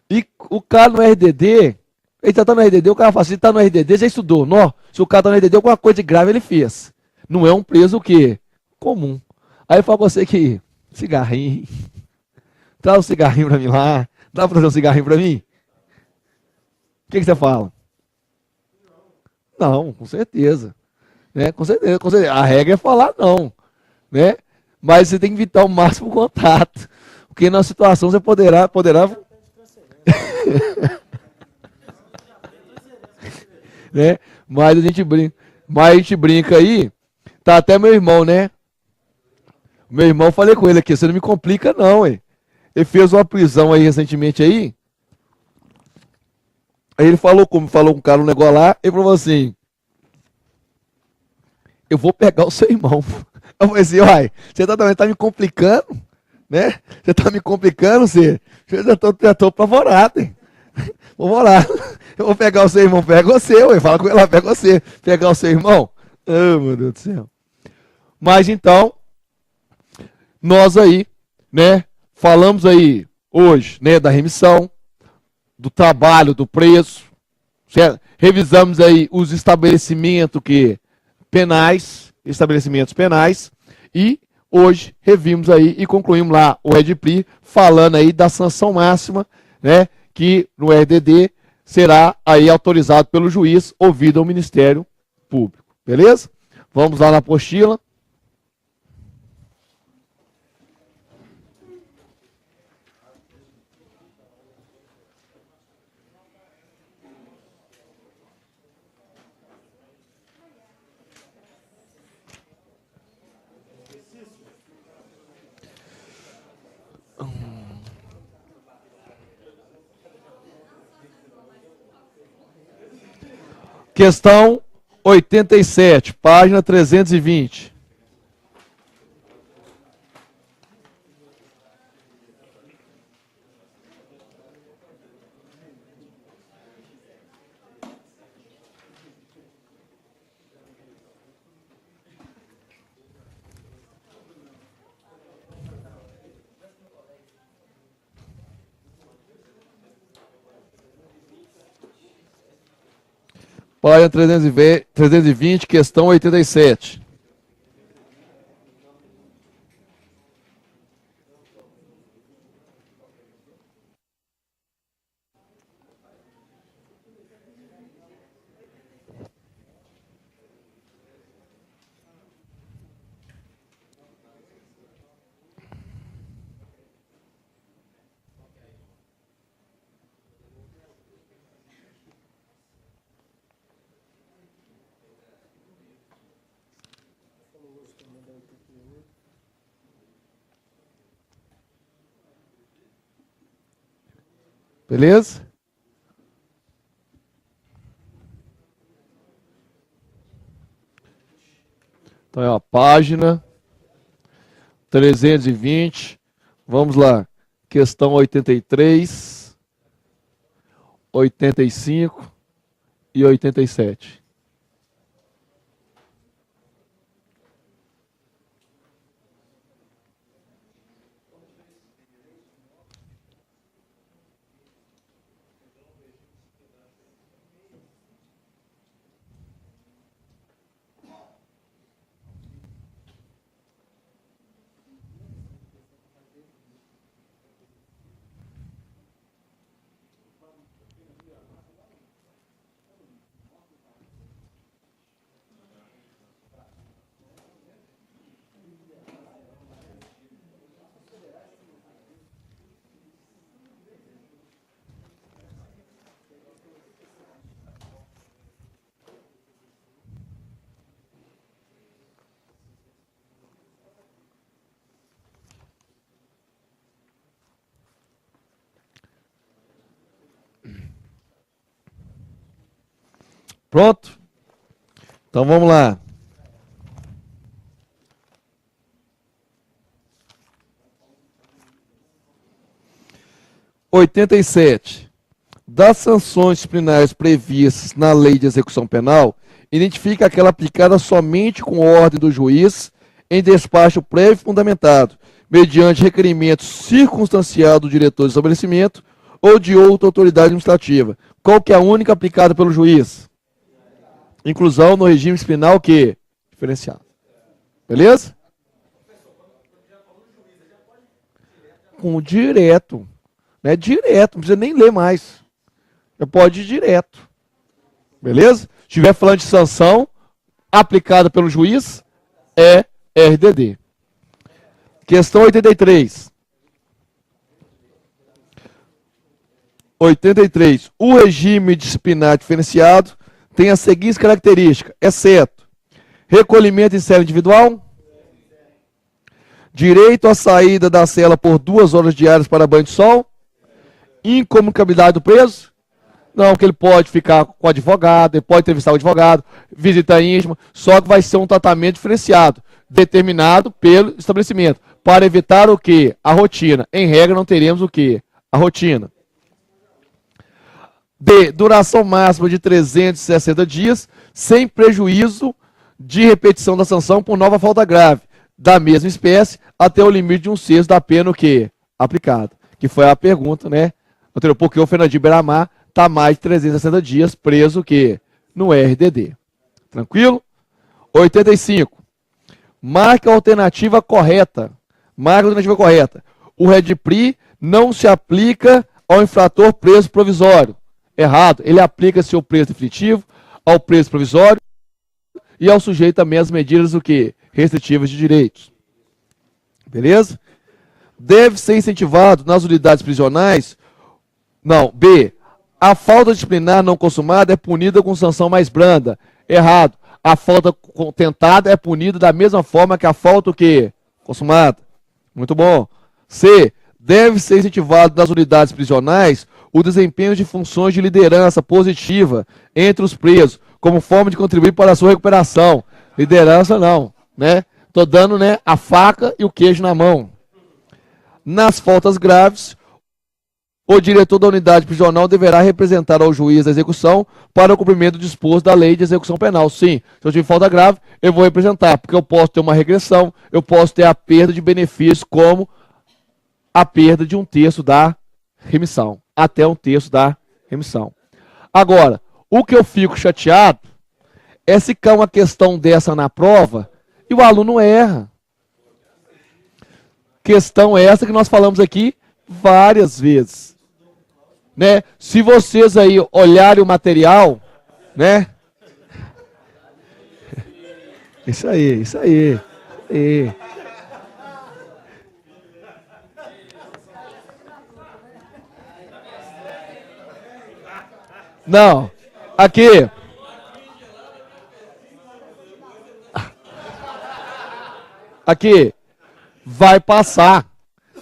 E o cara no RDD, ele tá no RDD, o cara fala assim, tá no RDD, já estudou, não? Se o cara tá no RDD, alguma coisa de grave ele fez. Não é um preso o quê? Comum. Aí fala com você que, cigarrinho, traz um cigarrinho pra mim lá, dá pra trazer um cigarrinho pra mim? O que você fala? Não, com certeza. Né? Com certeza, com certeza. A regra é falar não. Né? Mas você tem que evitar o máximo contato. Porque na situação você poderá... né? Mas a gente brinca aí. Tá até meu irmão, né? Meu irmão, falei com ele aqui, você não me complica não, hein? Ele fez uma prisão aí recentemente aí. Aí ele falou com um cara um negócio lá, ele falou assim, eu vou pegar o seu irmão. Eu falei assim, uai, você também tá me complicando, né? Você tá me complicando, você? Eu já tô apavorado, hein? Vamos lá. Eu vou pegar o seu irmão, pega você, ué. Fala com ele lá, pega você. Pegar o seu irmão. Oh, meu Deus do céu. Mas então, nós aí, né, falamos aí hoje, né, da remissão, do trabalho do preso, certo? Revisamos aí os estabelecimentos estabelecimentos penais, e hoje revimos aí e concluímos lá o REDPLI, falando aí da sanção máxima, né, que no RDD será aí autorizado pelo juiz, ouvido ao Ministério Público. Beleza? Vamos lá na apostila. Questão 87, página 320. Página 320, questão 87. Beleza? Então é a página 320, Vamos lá. Questão 83, 85 e 87. Pronto? Então vamos lá. (87) Das sanções disciplinares previstas na Lei de Execução Penal, identifica aquela aplicada somente com ordem do juiz em despacho prévio e fundamentado, mediante requerimento circunstancial do diretor do estabelecimento ou de outra autoridade administrativa. Qual que é a única aplicada pelo juiz? Inclusão no regime disciplinar o quê? Diferenciado. Beleza? Com direto. Não é direto, não precisa nem ler mais. Já pode ir direto. Beleza? Se estiver falando de sanção aplicada pelo juiz, é RDD. Questão 83. 83. O regime disciplinar diferenciado tem as seguintes características, exceto recolhimento em cela individual, direito à saída da cela por 2 horas diárias para banho de sol, incomunicabilidade do preso, não, que ele pode ficar com o advogado, ele pode entrevistar o advogado, visita íntima, só que vai ser um tratamento diferenciado, determinado pelo estabelecimento, para evitar o quê? A rotina. Em regra, não teremos o quê? A rotina. B. Duração máxima de 360 dias, sem prejuízo de repetição da sanção por nova falta grave, da mesma espécie, até o limite de 1/6 da pena o quê? Aplicada. Que foi a pergunta, né? Anterior, porque o Fernandinho Beiramar está mais de 360 dias preso o quê? No RDD. Tranquilo? 85. Marque a alternativa correta. Marque a alternativa correta. O REDPRI não se aplica ao infrator preso provisório. Errado. Ele aplica-se ao preso definitivo, ao preso provisório e ao sujeito também às medidas o quê? Restritivas de direitos. Beleza? Deve ser incentivado nas unidades prisionais. Não. B. A falta disciplinar não consumada é punida com sanção mais branda. Errado. A falta tentada é punida da mesma forma que a falta o quê? Consumada. Muito bom. C. Deve ser incentivado nas unidades prisionais o desempenho de funções de liderança positiva entre os presos, como forma de contribuir para a sua recuperação. Liderança não, né? Tô dando, né, a faca e o queijo na mão. Nas faltas graves, o diretor da unidade prisional deverá representar ao juiz da execução para o cumprimento do disposto da lei de execução penal. Sim, se eu tiver falta grave, eu vou representar, porque eu posso ter uma regressão, eu posso ter a perda de benefícios, como a perda de 1/3 da remissão. Até 1/3 da remissão. Agora, o que eu fico chateado é se cai uma questão dessa na prova e o aluno erra. Questão essa que nós falamos aqui várias vezes. Né? Se vocês aí olharem o material, né? Isso aí, isso aí. Não, aqui. Aqui, vai passar,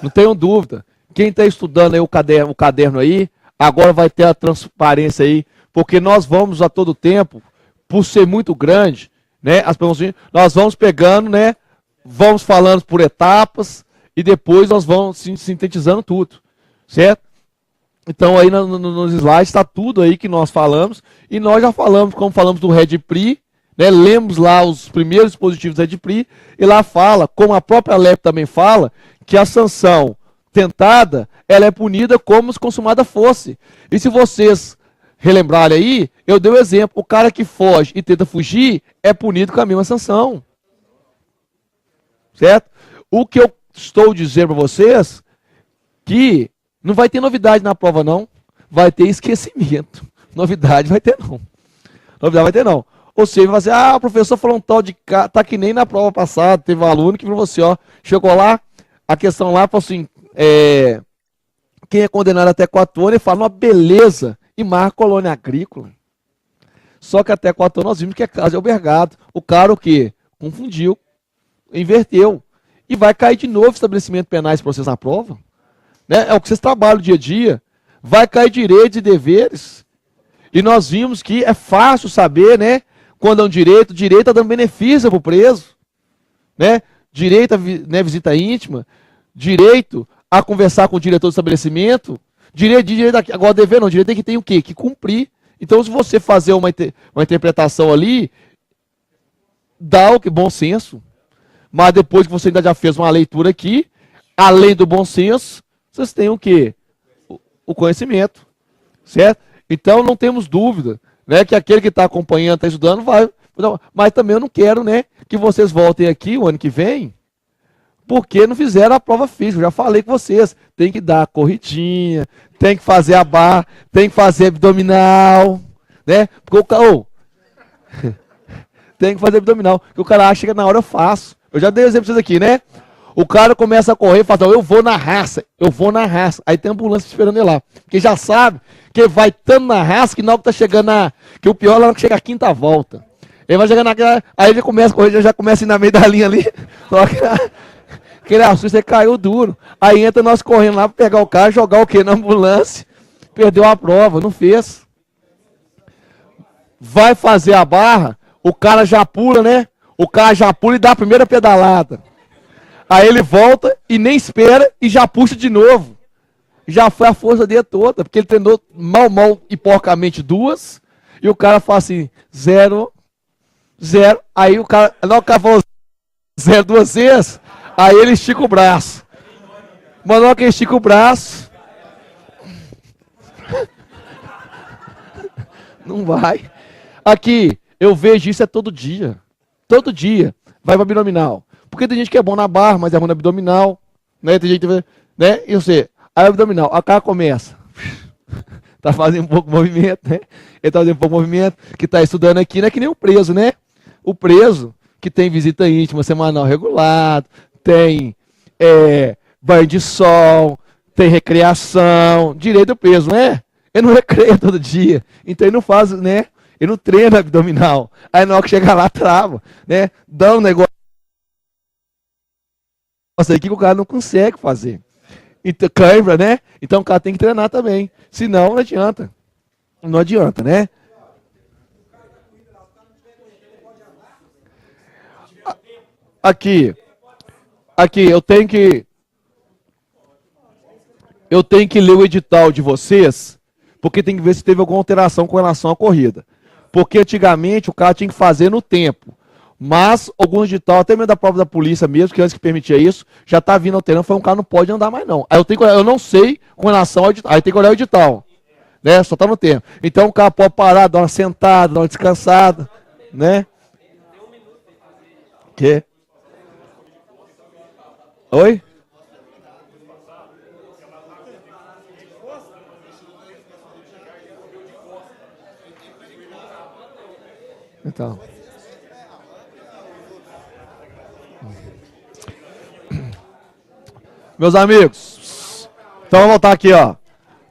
não tenho dúvida. Quem está estudando aí o caderno aí, agora vai ter a transparência aí, porque nós vamos a todo tempo, por ser muito grande, né? As perguntas, nós vamos pegando, né? Vamos falando por etapas e depois nós vamos sintetizando tudo, certo? Então aí nos slides está tudo aí que nós falamos, e nós já falamos, como falamos do REDPRI, né, lemos lá os primeiros dispositivos do REDPRI, e lá fala, como a própria LEP também fala, que a sanção tentada, ela é punida como se consumada fosse. E se vocês relembrarem aí, eu dei o exemplo, o cara que foge e tenta fugir, é punido com a mesma sanção. Certo? O que eu estou dizendo para vocês, que não vai ter novidade na prova não, vai ter esquecimento. Novidade vai ter não. Novidade vai ter não. Ou seja, vai dizer, o professor falou um tal de cara, tá que nem na prova passada, teve um aluno que falou você, ó, chegou lá, a questão lá, falou assim, quem é condenado até 4 anos, ele fala, uma beleza, e marca colônia agrícola. Só que até 4 anos nós vimos que é caso de albergado. O cara o quê? Confundiu, inverteu. E vai cair de novo estabelecimento penais para vocês na prova. Né? É o que vocês trabalham dia a dia. Vai cair direitos e deveres. E nós vimos que é fácil saber, né? Quando é um direito está dando benefício para o preso. Né? Direito a visita íntima, direito a conversar com o diretor do estabelecimento, direito agora dever não, direito é que tem o quê? Que cumprir. Então, se você fazer uma interpretação ali, dá o que? Bom senso. Mas depois que você ainda já fez uma leitura aqui, além do bom senso, vocês têm o quê? O conhecimento. Certo? Então, não temos dúvida, né, que aquele que está acompanhando, está estudando, vai. Mas também eu não quero, né, que vocês voltem aqui o ano que vem, porque não fizeram a prova física. Eu já falei com vocês. Tem que dar a corridinha, tem que fazer a barra, tem que fazer abdominal, né? Porque o cara... tem que fazer abdominal. Porque o cara acha que chega na hora eu faço. Eu já dei exemplo pra vocês aqui, né? O cara começa a correr e fala, eu vou na raça. Aí tem ambulância esperando ele lá. Porque já sabe que vai tanto na raça que na hora que tá chegando que o pior é na hora que chega a 5ª volta. Ele vai chegar naquela... Aí ele começa a correr, já começa a ir na meio da linha ali. Só que... Aquele assunto, você caiu duro. Aí entra nós correndo lá para pegar o cara, jogar o quê? Na ambulância. Perdeu a prova, não fez. Vai fazer a barra, o cara já pula, né? O cara já pula e dá a primeira pedalada. Aí ele volta e nem espera e já puxa de novo. Já foi a força dele toda, porque ele treinou mal e porcamente 2. E o cara fala assim, 0. Aí o cara falou 0 2 vezes. Aí ele estica o braço. Mas na hora que ele estica o braço, não vai. Aqui, eu vejo isso todo dia. Todo dia. Vai para abdominal. Porque tem gente que é bom na barra, mas é ruim na abdominal. Né? Tem gente que... Né? E você, aí abdominal, a cara começa. Tá fazendo um pouco de movimento, né? Ele tá fazendo um pouco de movimento. Que tá estudando aqui, não é que nem o preso, né? O preso, que tem visita íntima semanal regulado, tem banho de sol, tem recreação, direito do preso, né? Ele não recreia todo dia, então ele não faz, né? Ele não treina abdominal. Aí na hora que chegar lá, trava, né? Dá um negócio aqui que o cara não consegue fazer. Então, cãibra, né? Então o cara tem que treinar também. Senão não adianta. Não adianta, né? Aqui, eu tenho que ler o edital de vocês, porque tem que ver se teve alguma alteração com relação à corrida. Porque antigamente o cara tinha que fazer no tempo. Mas alguns edital, até mesmo da prova da polícia mesmo, que antes que permitia isso, já está vindo alterando, foi um cara não pode andar mais não. Aí eu não sei com relação ao edital. Aí tem que olhar o edital. Né? Só está no tempo. Então o cara pode parar, dar uma sentada, dar uma descansada. Né? Que? Oi? Então. Meus amigos, então vamos voltar aqui, ó.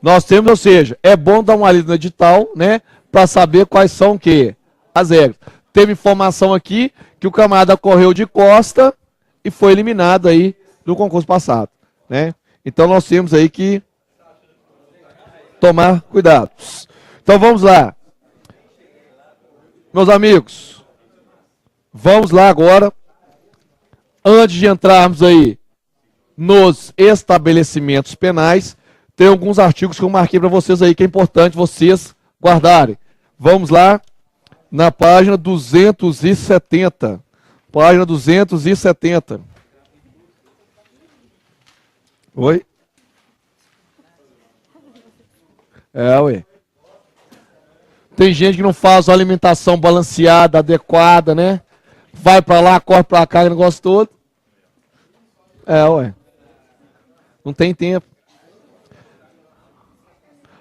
Nós temos, ou seja, é bom dar uma lida no edital, né? Para saber quais são o quê? As regras. Teve informação aqui que o camarada correu de costa e foi eliminado aí no concurso passado, né? Então nós temos aí que tomar cuidado. Então vamos lá. Meus amigos, vamos lá agora. Antes de entrarmos aí nos estabelecimentos penais, tem alguns artigos que eu marquei para vocês aí, que é importante vocês guardarem. Vamos lá, na página 270. Página 270. Oi? Ué. Tem gente que não faz uma alimentação balanceada, adequada, né? Vai para lá, corre para cá, o negócio todo. Ué. Não tem tempo.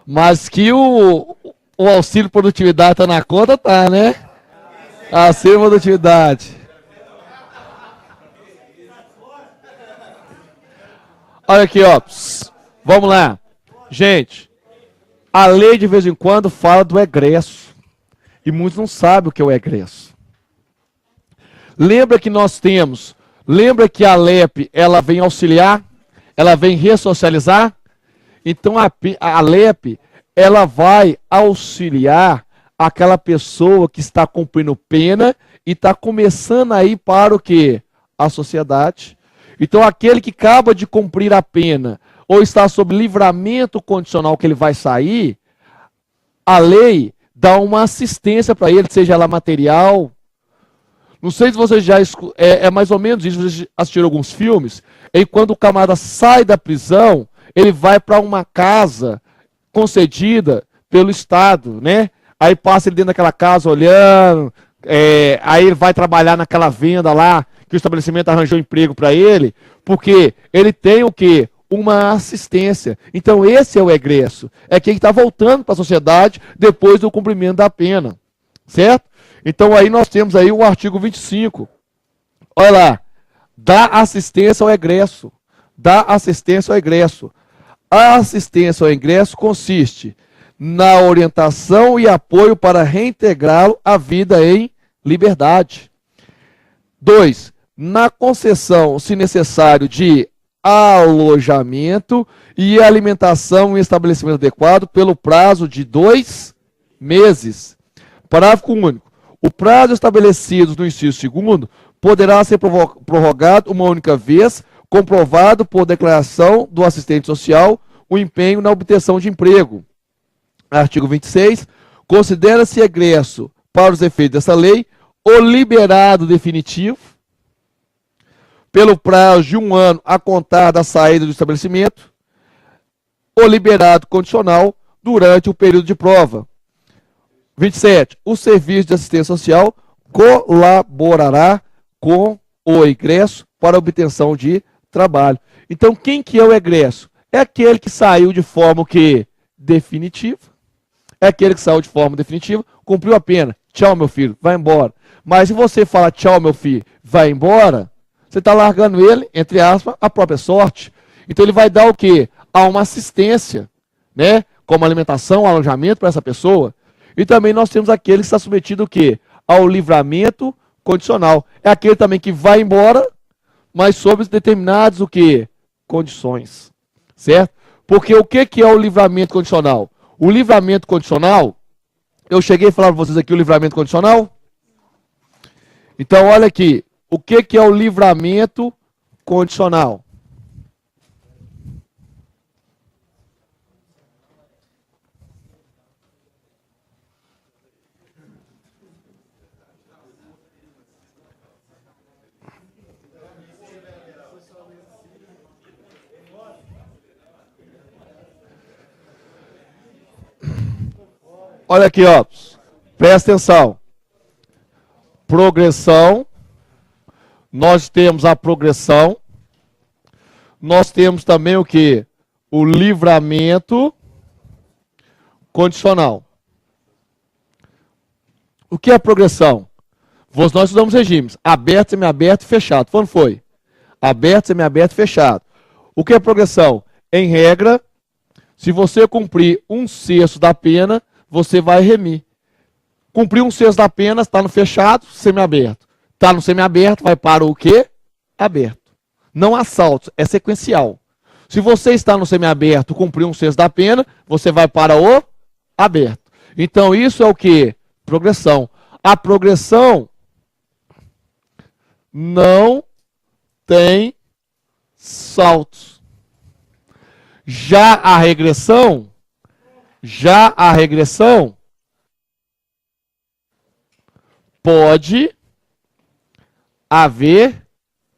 Mas que o auxílio produtividade tá na conta, tá, né? Auxílio produtividade. Olha aqui, ó. Vamos lá. Gente, a lei de vez em quando fala do egresso. E muitos não sabem o que é o egresso. Lembra que nós temos, lembra que a LEP, ela vem auxiliar, ela vem ressocializar? Então a LEP, ela vai auxiliar aquela pessoa que está cumprindo pena e está começando a ir para o quê? A sociedade. Então aquele que acaba de cumprir a pena ou está sob livramento condicional que ele vai sair, a lei dá uma assistência para ele, seja ela material. Não sei se vocês já é mais ou menos isso, vocês assistiram alguns filmes, e quando o camarada sai da prisão, ele vai para uma casa concedida pelo Estado, né? Aí passa ele dentro daquela casa olhando, aí ele vai trabalhar naquela venda lá, que o estabelecimento arranjou emprego para ele, porque ele tem o quê? Uma assistência. Então esse é o egresso. É quem está voltando para a sociedade depois do cumprimento da pena. Certo? Então aí nós temos aí o artigo 25. Olha lá. Dá assistência ao egresso. Dá assistência ao egresso. A assistência ao ingresso consiste na orientação e apoio para reintegrá-lo à vida em liberdade. 2. Na concessão, se necessário, de alojamento e alimentação em estabelecimento adequado pelo prazo de 2 meses. Parágrafo único. O prazo estabelecido no inciso 2º poderá ser prorrogado uma única vez, comprovado por declaração do assistente social o empenho na obtenção de emprego. Artigo 26. Considera-se egresso, para os efeitos dessa lei, o liberado definitivo, pelo prazo de 1 ano a contar da saída do estabelecimento, o liberado condicional durante o período de prova. 27. O serviço de assistência social colaborará com o egresso para a obtenção de trabalho. Então, quem que é o egresso? É aquele que saiu de forma que definitiva. É aquele que saiu de forma definitiva, cumpriu a pena. Tchau, meu filho, vai embora. Mas se você fala tchau, meu filho, vai embora, você está largando ele, entre aspas, a própria sorte. Então ele vai dar o quê? Há uma assistência, né? Como alimentação, alojamento para essa pessoa. E também nós temos aquele que está submetido o quê? Ao livramento condicional. É aquele também que vai embora, mas sob determinadas o quê? Condições. Certo? Porque o que é o livramento condicional? O livramento condicional, eu cheguei a falar para vocês aqui o livramento condicional. Então olha aqui. O que é o livramento condicional? Olha aqui, ó. Presta atenção. Progressão. Nós temos a progressão. Nós temos também o que? O livramento condicional. O que é a progressão? Nós estudamos regimes. Aberto, semiaberto e fechado. Quando foi? Aberto, semiaberto e fechado. O que é progressão? Em regra, se você cumprir 1/6 da pena, você vai remir. Cumprir 1/6 da pena, está no fechado, semiaberto. Está no semiaberto, vai para o quê? Aberto. Não há saltos, é sequencial. Se você está no semiaberto, cumprir 1/6 da pena, você vai para o aberto. Então isso é o quê? Progressão. A progressão não tem saltos. Já a regressão pode haver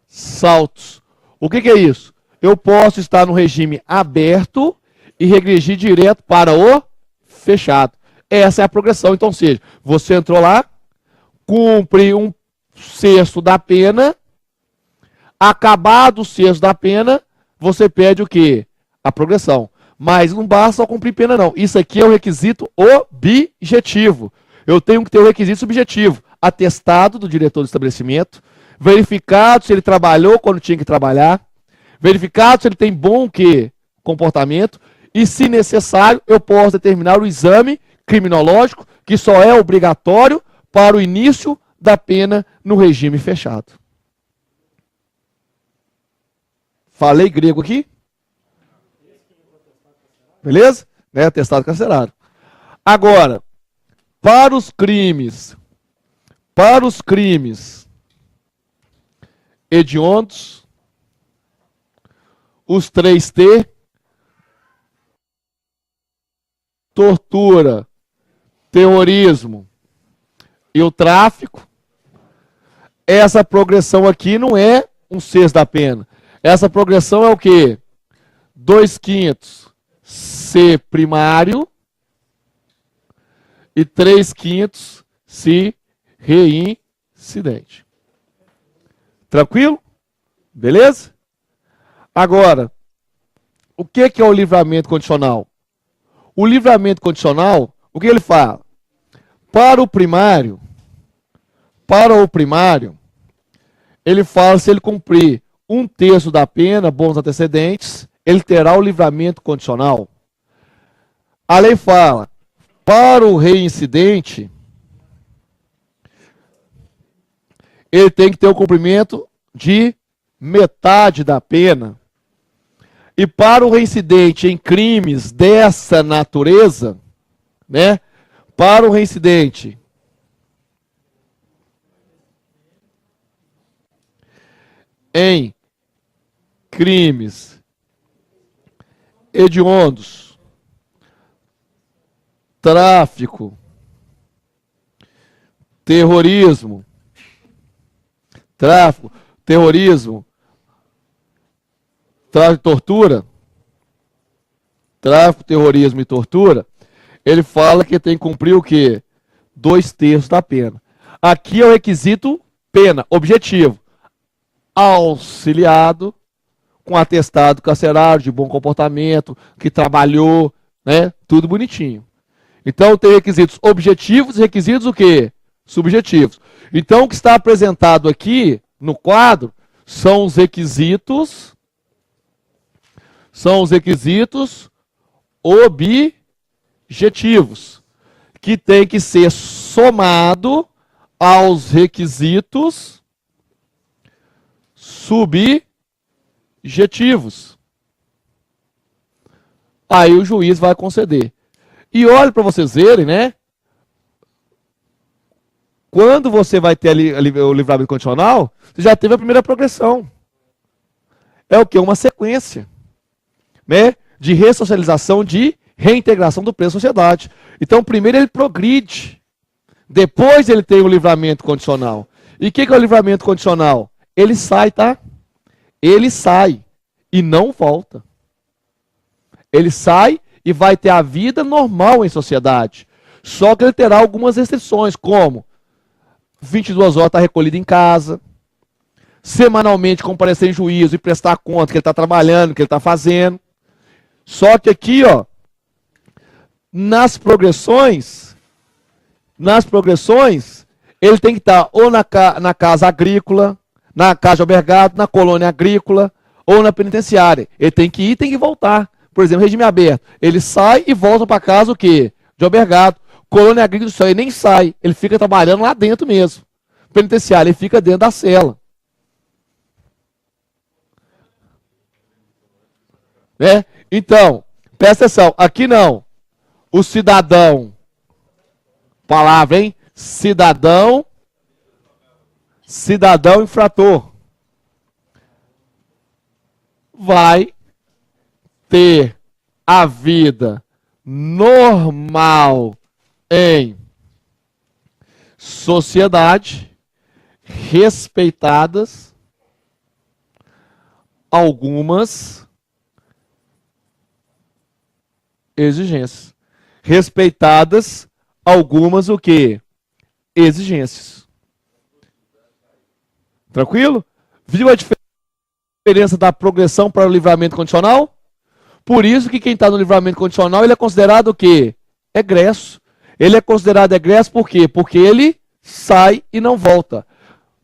saltos. O que é isso? Eu posso estar no regime aberto e regredir direto para o fechado. Essa é a progressão. Então, ou seja, você entrou lá, cumpre um sexto da pena, acabado o sexto da pena, você pede o quê? A progressão. Mas não basta só cumprir pena, não. Isso aqui é o requisito objetivo. Eu tenho que ter o requisito subjetivo. Atestado do diretor do estabelecimento, verificado se ele trabalhou quando tinha que trabalhar, verificado se ele tem bom comportamento, e se necessário, eu posso determinar o exame criminológico, que só é obrigatório para o início da pena no regime fechado. Falei grego aqui? Beleza? Né? Atestado carcerário. Agora, para os crimes hediondos, os 3T, tortura, terrorismo e o tráfico, essa progressão aqui não é um sexto da pena. Essa progressão é o quê? 2/5 se primário e 3/5 se reincidente. Tranquilo? Beleza? Agora, o que é o livramento condicional? O livramento condicional, o que ele fala? Para o primário, ele fala se ele cumprir 1/3 da pena, bons antecedentes, ele terá o livramento condicional. A lei fala, para o reincidente, ele tem que ter o cumprimento de metade da pena. E para o reincidente em crimes dessa natureza, né? Para o reincidente em crimes hediondos, tráfico, terrorismo, tráfico e tortura, tráfico, terrorismo e tortura, ele fala que tem que cumprir o quê? 2/3 da pena. Aqui é o requisito pena, objetivo, auxiliado com atestado carcerário de bom comportamento, que trabalhou, né? Tudo bonitinho. Então tem requisitos objetivos e requisitos o quê? Subjetivos. Então o que está apresentado aqui no quadro são os requisitos objetivos, que tem que ser somado aos requisitos subjetivos. Aí o juiz vai conceder. E olha para vocês verem, né? Quando você vai ter o livramento condicional, você já teve a primeira progressão. É o quê? Uma sequência, né? De ressocialização, de reintegração do preso à sociedade. Então, primeiro ele progride. Depois ele tem o livramento condicional. E o que é o livramento condicional? Ele sai, tá? Ele sai e não volta. Ele sai e vai ter a vida normal em sociedade. Só que ele terá algumas restrições, como 22 horas estar recolhido em casa, semanalmente comparecer em juízo e prestar conta que ele está trabalhando, que ele está fazendo. Só que aqui, ó, nas progressões, ele tem que estar ou na casa agrícola, na casa de albergado, na colônia agrícola ou na penitenciária. Ele tem que ir e tem que voltar. Por exemplo, regime aberto. Ele sai e volta para casa o quê? De albergado. Colônia agrícola, ele nem sai. Ele fica trabalhando lá dentro mesmo. Penitenciário, ele fica dentro da cela. Né? Então, presta atenção. Aqui não. O cidadão. Palavra, hein? Cidadão infrator. vai ter a vida normal em sociedade, respeitadas algumas exigências. Respeitadas algumas o quê? Exigências. Tranquilo? Viu a diferença da progressão para o livramento condicional? Por isso que quem está no livramento condicional, ele é considerado o quê? Egresso. Ele é considerado egresso por quê? Porque ele sai e não volta.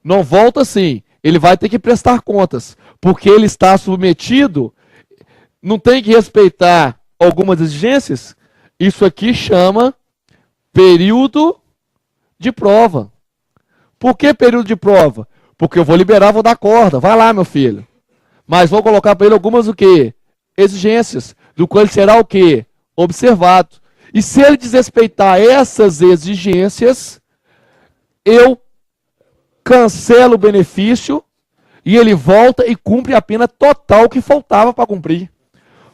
Não volta sim, ele vai ter que prestar contas, porque ele está submetido, não tem que respeitar algumas exigências. Isso aqui chama período de prova. Por que período de prova? Porque eu vou liberar, vou dar corda. Vai lá, meu filho. Mas vou colocar para ele algumas o quê? Exigências, do qual ele será o quê? Observado. E se ele desrespeitar essas exigências, eu cancelo o benefício e ele volta e cumpre a pena total que faltava para cumprir.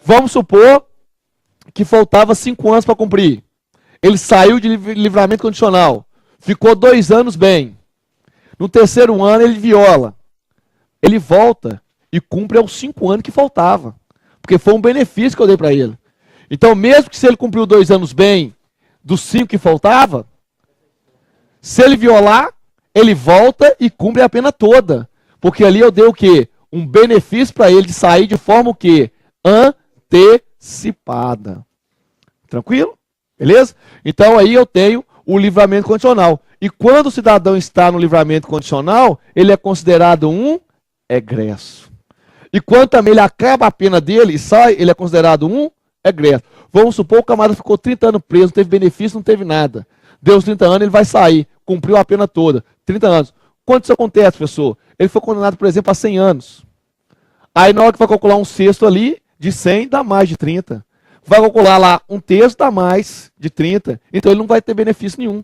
Vamos supor que faltava 5 anos para cumprir. Ele saiu de livramento condicional. Ficou 2 anos bem. No 3º ano ele viola. Ele volta e cumpre aos 5 anos que faltava. Porque foi um benefício que eu dei para ele. Então, mesmo que se ele cumpriu 2 anos bem, dos 5 que faltava, se ele violar, ele volta e cumpre a pena toda. Porque ali eu dei o quê? Um benefício para ele de sair de forma o quê? Antecipada. Tranquilo? Beleza? Então aí eu tenho o livramento condicional. E quando o cidadão está no livramento condicional, ele é considerado um egresso. E quando também ele acaba a pena dele e sai, ele é considerado um egresso. Vamos supor que o camarada ficou 30 anos preso, não teve benefício, não teve nada. Deu os 30 anos, ele vai sair, cumpriu a pena toda. 30 anos. Quando isso acontece, professor? Ele foi condenado, por exemplo, a 100 anos. Aí na hora que vai calcular um sexto ali, de 100 dá mais de 30. Vai calcular lá um terço dá mais de 30. Então ele não vai ter benefício nenhum.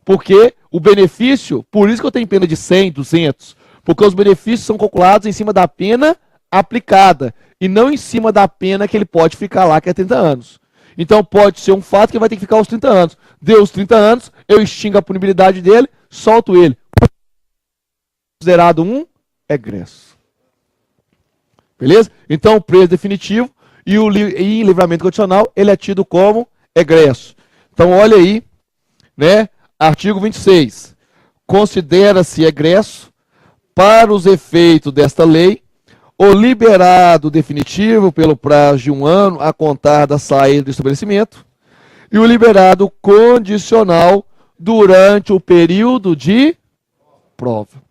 Porque o benefício, por isso que eu tenho pena de 100, 200. Porque os benefícios são calculados em cima da pena aplicada. E não em cima da pena que ele pode ficar lá, que é 30 anos. Então pode ser um fato que vai ter que ficar os 30 anos. Deu os 30 anos, eu extingo a punibilidade dele, solto ele. Considerado um egresso. Beleza? Então o preso definitivo e em livramento condicional, ele é tido como egresso. Então olha aí, né? Artigo 26. Considera-se egresso, para os efeitos desta lei, o liberado definitivo pelo prazo de 1 ano a contar da saída do estabelecimento e o liberado condicional durante o período de prova.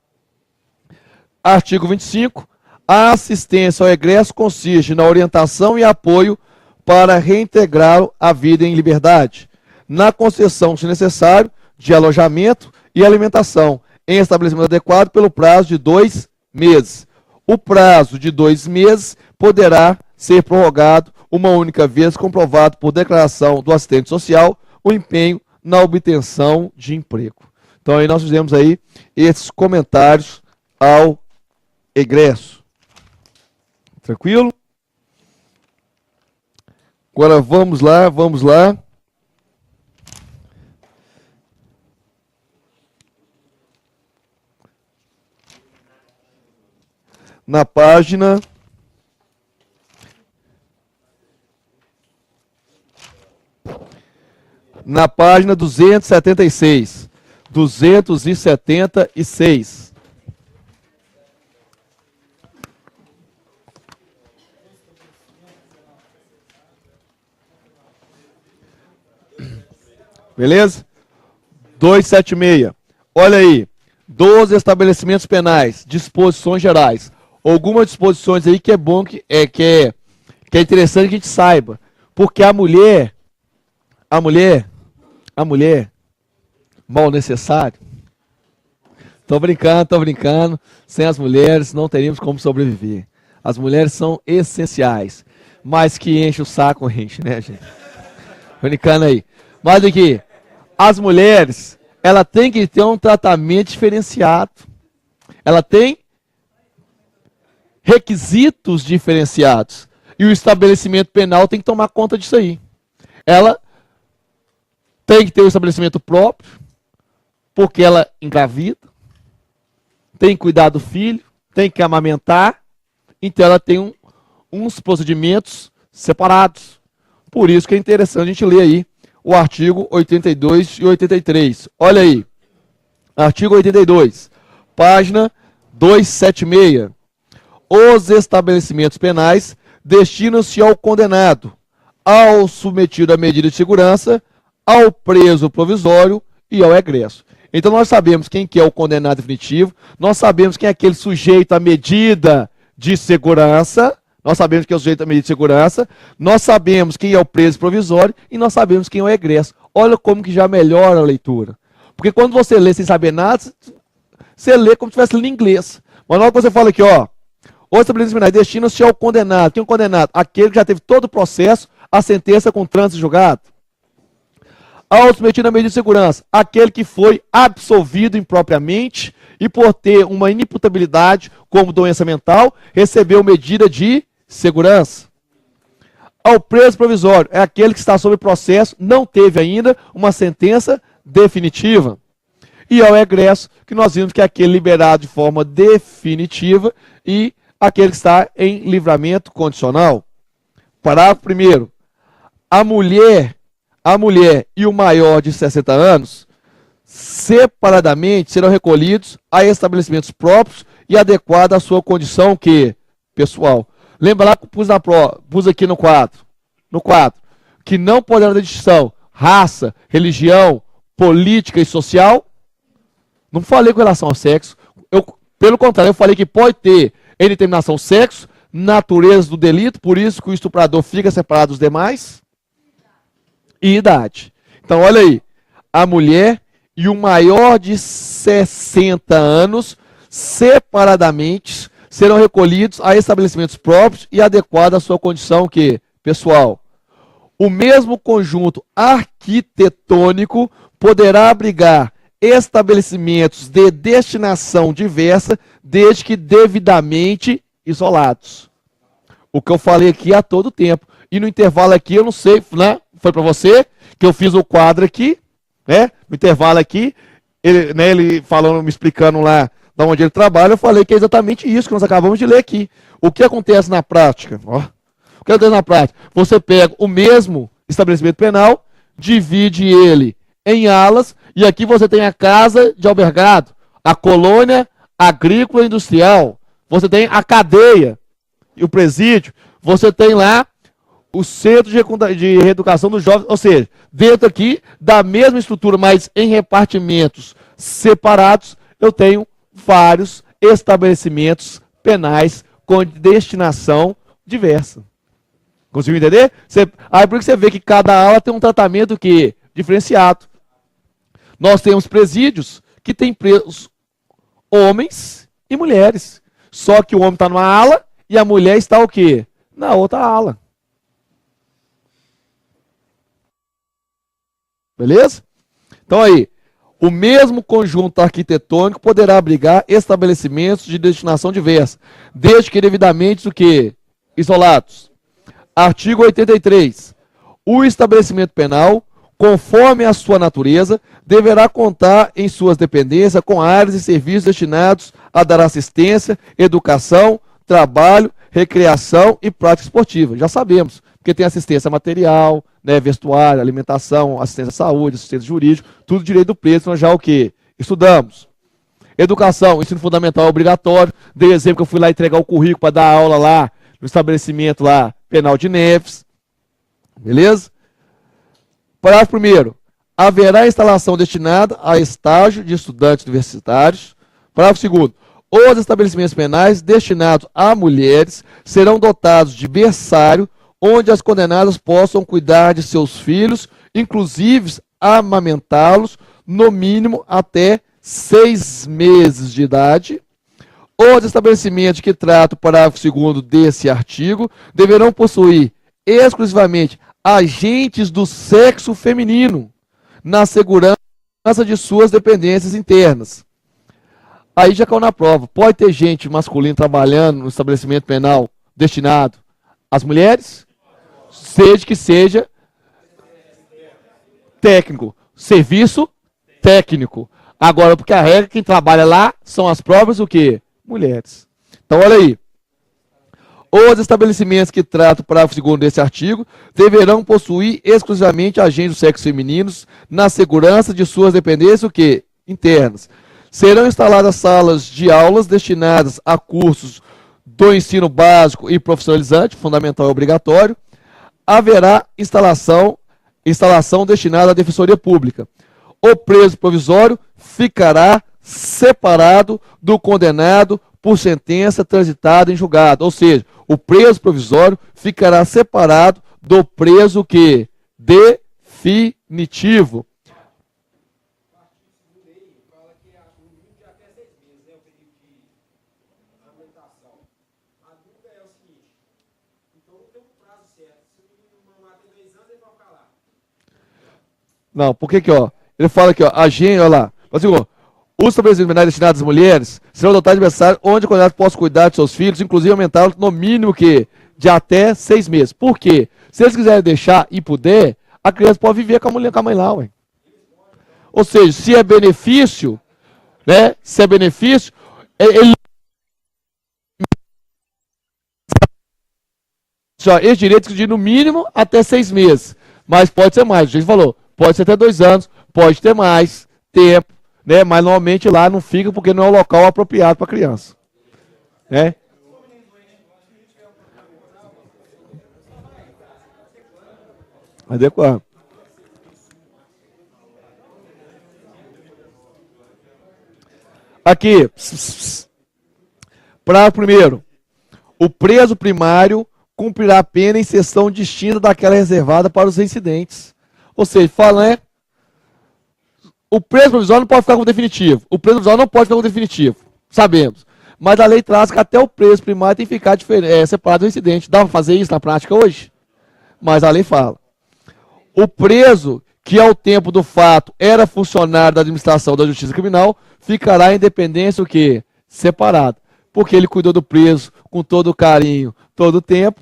Artigo 25. A assistência ao egresso consiste na orientação e apoio para reintegrar a vida em liberdade, na concessão, se necessário, de alojamento e alimentação em estabelecimento adequado pelo prazo de 2 meses. O prazo de 2 meses poderá ser prorrogado uma única vez, comprovado por declaração do assistente social o empenho na obtenção de emprego. Então aí nós fizemos aí esses comentários ao egresso. Tranquilo? Agora vamos lá. Na página 276. 276. Beleza? 276. Olha aí. Dos estabelecimentos penais, disposições gerais. Algumas disposições aí que é bom, que é interessante que a gente saiba. Porque a mulher, mal necessário. Tô brincando. Sem as mulheres não teríamos como sobreviver. As mulheres são essenciais. Mas que enche o saco, enche, né, gente? Brincando aí. Mas aqui, as mulheres, ela tem que ter um tratamento diferenciado. Ela tem requisitos diferenciados. E o estabelecimento penal tem que tomar conta disso aí. Ela tem que ter um estabelecimento próprio, porque ela engravida, tem que cuidar do filho, tem que amamentar, então ela tem uns procedimentos separados. Por isso que é interessante a gente ler aí o artigo 82 e 83. Olha aí, artigo 82, página 276. Os estabelecimentos penais destinam-se ao condenado, ao submetido à medida de segurança, ao preso provisório e ao egresso. Então nós sabemos quem que é o condenado definitivo, nós sabemos quem é aquele sujeito à medida de segurança, nós sabemos quem é o sujeito à medida de segurança, nós sabemos quem é o preso provisório e nós sabemos quem é o egresso. Olha como que já melhora a leitura. Porque quando você lê sem saber nada, você lê como se estivesse lendo em inglês. Mas na hora que você fala aqui, ó, os estabelecimentos penais destinam-se ao condenado. Quem é o condenado? Aquele que já teve todo o processo, a sentença com trânsito julgado. Ao submetido à medida de segurança, aquele que foi absolvido impropriamente e por ter uma inimputabilidade como doença mental, recebeu medida de segurança. Ao preso provisório, é aquele que está sob processo, não teve ainda uma sentença definitiva. E ao egresso, que nós vimos que é aquele liberado de forma definitiva e aquele que está em livramento condicional. Parágrafo 1º. A mulher e o maior de 60 anos, separadamente, serão recolhidos a estabelecimentos próprios e adequados à sua condição pessoal. Lembra lá que pus aqui no quadro, que não poderá ter distinção raça, religião, política e social. Não falei com relação ao sexo. Pelo contrário, eu falei que pode ter em determinação sexo, natureza do delito, por isso que o estuprador fica separado dos demais, e idade. Então, olha aí, a mulher e o maior de 60 anos, separadamente, serão recolhidos a estabelecimentos próprios e adequados à sua condição pessoal. O mesmo conjunto arquitetônico poderá abrigar estabelecimentos de destinação diversa, desde que devidamente isolados. O que eu falei aqui há todo tempo. E no intervalo aqui, eu não sei, né? Foi para você que eu fiz o quadro aqui, né? No intervalo aqui, ele falando, me explicando lá de onde ele trabalha, eu falei que é exatamente isso que nós acabamos de ler aqui. O que acontece na prática? Ó, o que acontece na prática? Você pega o mesmo estabelecimento penal, divide ele em alas, e aqui você tem a casa de albergado, a colônia agrícola e industrial, você tem a cadeia e o presídio, você tem lá o centro de reeducação dos jovens, ou seja, dentro aqui da mesma estrutura, mas em repartimentos separados, eu tenho vários estabelecimentos penais com destinação diversa. Conseguiu entender? Aí por que você vê que cada ala tem um tratamento diferenciado. Nós temos presídios que têm presos homens e mulheres. Só que o homem está numa ala e a mulher está o quê? Na outra ala. Beleza? Então aí, o mesmo conjunto arquitetônico poderá abrigar estabelecimentos de destinação diversa, desde que devidamente isolados. Artigo 83. O estabelecimento penal, conforme a sua natureza, deverá contar em suas dependências com áreas e serviços destinados a dar assistência, educação, trabalho, recreação e prática esportiva. Já sabemos, porque tem assistência material, né, vestuário, alimentação, assistência à saúde, assistência jurídica, tudo direito do preso, nós já estudamos. Educação, ensino fundamental obrigatório. Dei exemplo que eu fui lá entregar o currículo para dar aula lá no estabelecimento lá penal de Neves. Beleza? Parágrafo 1º. Haverá instalação destinada a estágio de estudantes universitários. Parágrafo 2º. Os estabelecimentos penais destinados a mulheres serão dotados de berçário, onde as condenadas possam cuidar de seus filhos, inclusive amamentá-los, no mínimo até 6 meses de idade. Os estabelecimentos que tratam o parágrafo 2º desse artigo deverão possuir exclusivamente agentes do sexo feminino na segurança de suas dependências internas. Aí já caiu na prova. Pode ter gente masculina trabalhando no estabelecimento penal destinado às mulheres, seja que seja técnico, serviço técnico. Agora, porque a regra, quem trabalha lá são as próprias o quê? Mulheres. Então, olha aí. Os estabelecimentos que tratam o parágrafo 2º desse artigo deverão possuir exclusivamente agentes do sexo femininos na segurança de suas dependências o quê? Internas. Serão instaladas salas de aulas destinadas a cursos do ensino básico e profissionalizante, fundamental e obrigatório. Haverá instalação destinada à defensoria pública. O preso provisório ficará separado do condenado por sentença transitada em julgado. Ou seja, o preso provisório ficará separado do preso que definitivo. Não, por que ó? Ele fala aqui, ó, agente, olha lá. Assim, ó, os estabelecimentos penais destinados às mulheres serão dotados de berçário onde o condenado possa cuidar de seus filhos, inclusive aumentá-los no mínimo que de até 6 meses. Por quê? Se eles quiserem deixar e puder, a criança pode viver com a mulher, com a mãe lá, ué. Ou seja, se é benefício, né? Se é benefício, ele esse direito de no mínimo até 6 meses. Mas pode ser mais, a gente falou, pode ser até 2 anos, pode ter mais tempo, né? Mas normalmente lá não fica porque não é o local apropriado para a criança. Né? Adequado. Aqui, parágrafo primeiro. O preso primário cumprirá a pena em sessão distinta daquela reservada para os reincidentes. Ou seja, fala, né? O preso provisório não pode ficar com o definitivo. O preso provisório não pode ficar com o definitivo. Sabemos. Mas a lei traz que até o preso primário tem que ficar separado do reincidente. Dá para fazer isso na prática hoje? Mas a lei fala. O preso, que ao tempo do fato era funcionário da administração da justiça criminal, ficará em dependência o quê? Separado. Porque ele cuidou do preso com todo o carinho, todo o tempo,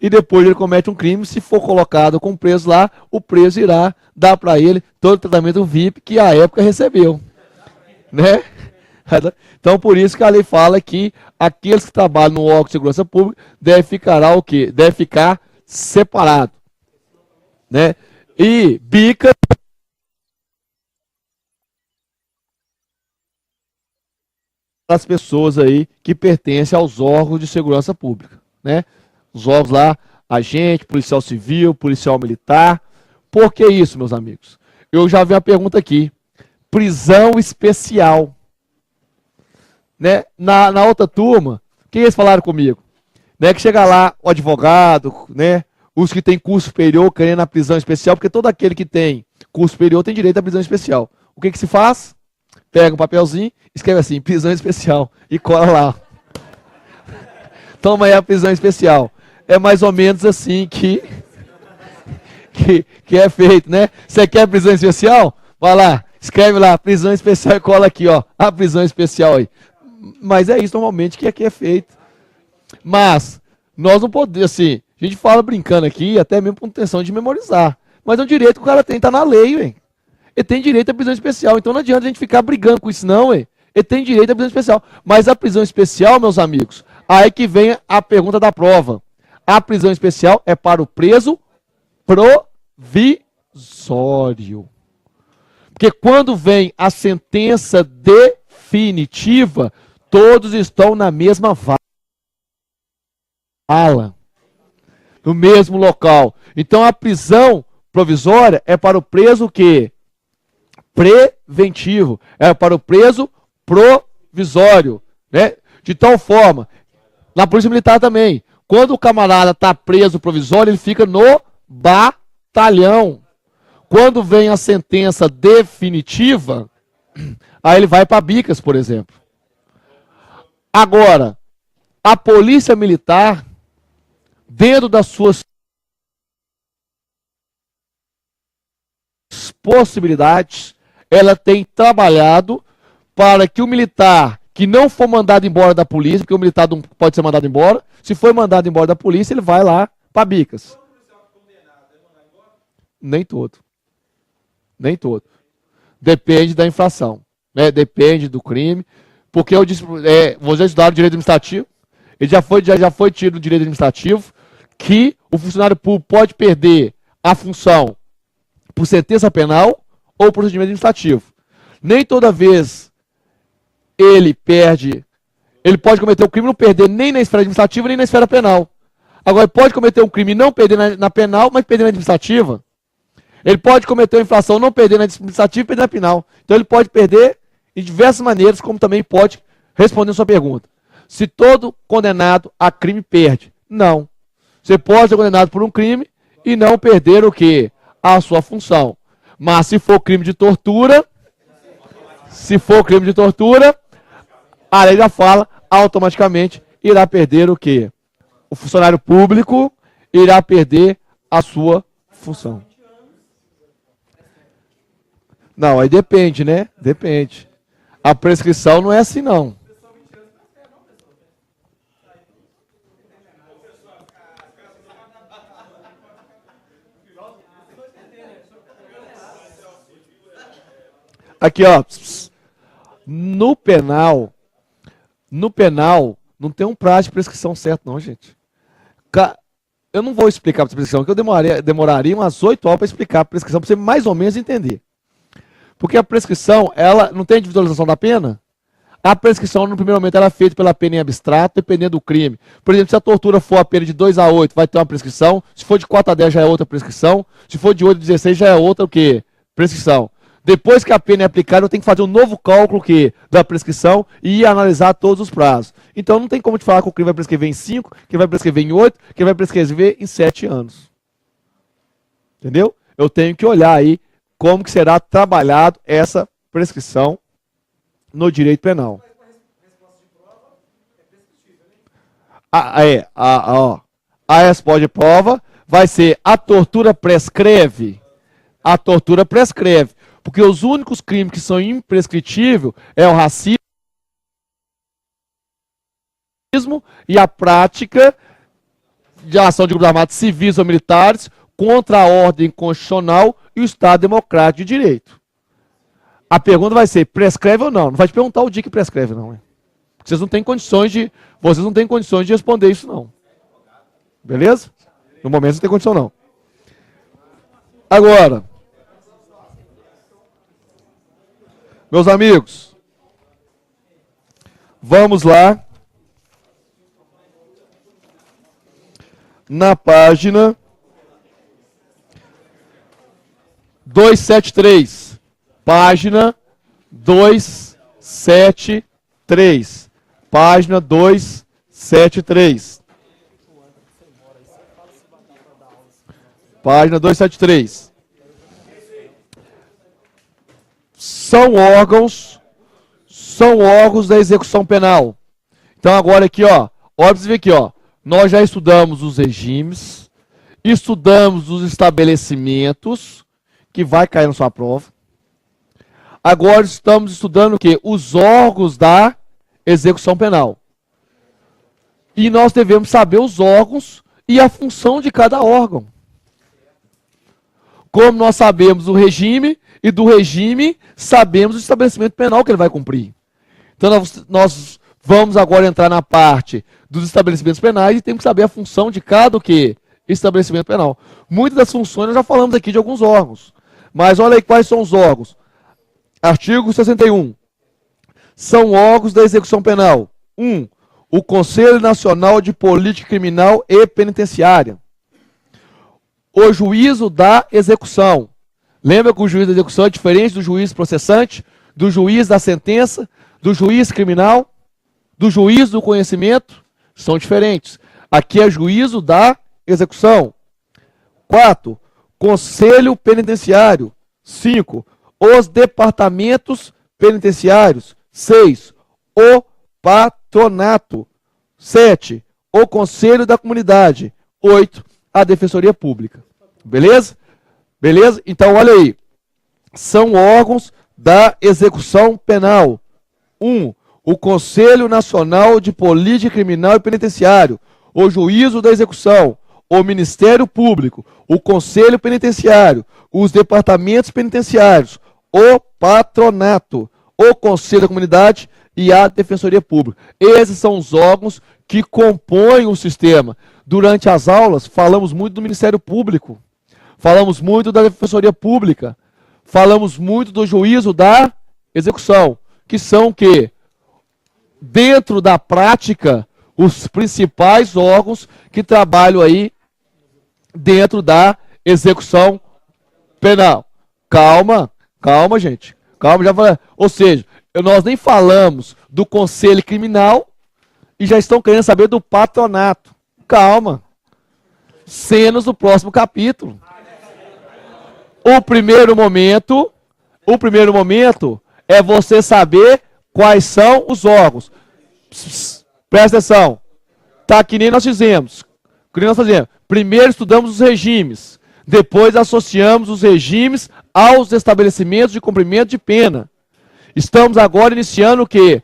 e depois ele comete um crime, se for colocado com o preso lá, o preso irá dar para ele todo o tratamento VIP que a época recebeu. Né? Então, por isso que a lei fala que aqueles que trabalham no órgão de segurança pública devem ficar o quê? Deve ficar separado. Né? E bica as pessoas aí que pertencem aos órgãos de segurança pública, né? Os órgãos lá, agente, policial civil, policial militar. Por que isso, meus amigos? Eu já vi uma pergunta aqui. Prisão especial. Né? Na outra turma, o que eles falaram comigo? Né? Que chega lá o advogado, né? Os que têm curso superior querendo a prisão especial, porque todo aquele que tem curso superior tem direito à prisão especial. O que se faz? Pega um papelzinho, escreve assim, prisão especial, e cola lá. Toma aí a prisão especial. É mais ou menos assim que é feito, né? Você quer prisão especial? Vai lá, escreve lá, prisão especial e cola aqui, ó, a prisão especial aí. Mas é isso normalmente que aqui é feito. Mas, nós não podemos, assim, a gente fala brincando aqui, até mesmo com intenção de memorizar. Mas é um direito que o cara tem, tá na lei, velho. Ele tem direito à prisão especial. Então não adianta a gente ficar brigando com isso, não, ué. Ele tem direito à prisão especial. Mas a prisão especial, meus amigos, aí que vem a pergunta da prova. A prisão especial é para o preso provisório. Porque quando vem a sentença definitiva, todos estão na mesma vala, no mesmo local. Então a prisão provisória é para o preso que preventivo, é para o preso provisório, né? De tal forma, na polícia militar também, quando o camarada está preso provisório, ele fica no batalhão. Quando vem a sentença definitiva, aí ele vai para Bicas, por exemplo. Agora, a polícia militar, dentro das suas possibilidades, ela tem trabalhado para que o militar que não for mandado embora da polícia, porque o militar não pode ser mandado embora, se for mandado embora da polícia, ele vai lá para Bicas. Nem todo. Nem todo. Depende da infração. Né? Depende do crime. Porque eu disse, vocês estudaram direito administrativo, ele já foi tido do direito administrativo, que o funcionário público pode perder a função por sentença penal ou procedimento administrativo. Nem toda vez ele pode cometer o crime e não perder nem na esfera administrativa nem na esfera penal. Agora, ele pode cometer um crime e não perder na penal, mas perder na administrativa. Ele pode cometer uma infração, não perder na administrativa e perder na penal. Então, ele pode perder de diversas maneiras, como também pode responder a sua pergunta. Se todo condenado a crime perde? Não. Você pode ser condenado por um crime e não perder o quê? A sua função. Mas se for crime de tortura, a lei já fala, automaticamente irá perder o quê? O funcionário público irá perder a sua função. Não, aí depende, né? Depende. A prescrição não é assim, não. Aqui, ó. No penal não tem um prazo de prescrição certo, não, gente. Eu não vou explicar a prescrição, porque eu demoraria umas 8 horas para explicar a prescrição, para você mais ou menos entender. Porque a prescrição, ela não tem individualização da pena? A prescrição, no primeiro momento, ela é feita pela pena em abstrato, dependendo do crime. Por exemplo, se a tortura for a pena de 2 a 8, vai ter uma prescrição. Se for de 4 a 10, já é outra prescrição. Se for de 8 a 16, já é outra o quê? Prescrição. Depois que a pena é aplicada, eu tenho que fazer um novo cálculo da prescrição e analisar todos os prazos. Então, não tem como te falar que o crime vai prescrever em 5, que vai prescrever em 8, que vai prescrever em 7 anos. Entendeu? Eu tenho que olhar aí como que será trabalhado essa prescrição no direito penal. A resposta de prova vai ser a tortura prescreve. A tortura prescreve. Porque os únicos crimes que são imprescritíveis é o racismo e a prática de ação de grupos armados civis ou militares contra a ordem constitucional e o Estado democrático de direito. A pergunta vai ser, prescreve ou não? Não vai te perguntar o dia que prescreve, não. Hein? Vocês não têm condições de responder isso, não. Beleza? No momento não tem condição, não. Agora, meus amigos, vamos lá na página 273. Página 273. Página 273. Página 273. São órgãos da execução penal. Então agora aqui, ó, óbvio aqui, ó, nós já estudamos os regimes, estudamos os estabelecimentos, que vai cair na sua prova. Agora estamos estudando o quê? Os órgãos da execução penal. E nós devemos saber os órgãos e a função de cada órgão. Como nós sabemos o regime, e do regime sabemos o estabelecimento penal que ele vai cumprir. Então nós vamos agora entrar na parte dos estabelecimentos penais e temos que saber a função de cada o quê? Estabelecimento penal. Muitas das funções nós já falamos aqui de alguns órgãos. Mas olha aí quais são os órgãos. Artigo 61. São órgãos da execução penal. 1. O Conselho Nacional de Política Criminal e Penitenciária. O juízo da execução. Lembra que o juiz da execução é diferente do juiz processante, do juiz da sentença, do juiz criminal, do juiz do conhecimento? São diferentes. Aqui é juízo da execução. 4. Conselho Penitenciário. 5. Os departamentos penitenciários. 6. O patronato. 7. O Conselho da Comunidade. 8. A Defensoria Pública. Beleza? Beleza? Então, olha aí. São órgãos da execução penal. 1. o Conselho Nacional de Política Criminal e Penitenciário, o Juízo da Execução, o Ministério Público, o Conselho Penitenciário, os departamentos penitenciários, o Patronato, o Conselho da Comunidade e a Defensoria Pública. Esses são os órgãos que compõem o sistema. Durante as aulas, falamos muito do Ministério Público, falamos muito da Defensoria Pública, falamos muito do Juízo da Execução, que são o quê? Dentro da prática, os principais órgãos que trabalham aí dentro da execução penal. Calma, calma, gente. Calma, já falei. Ou seja, nós nem falamos do Conselho Criminal e já estão querendo saber do Patronato. Calma. Cenas do próximo capítulo. O primeiro momento é você saber quais são os órgãos. Presta atenção. Tá que nem nós fizemos. Que nem nós fazemos. Primeiro estudamos os regimes. Depois associamos os regimes aos estabelecimentos de cumprimento de pena. Estamos agora iniciando o quê?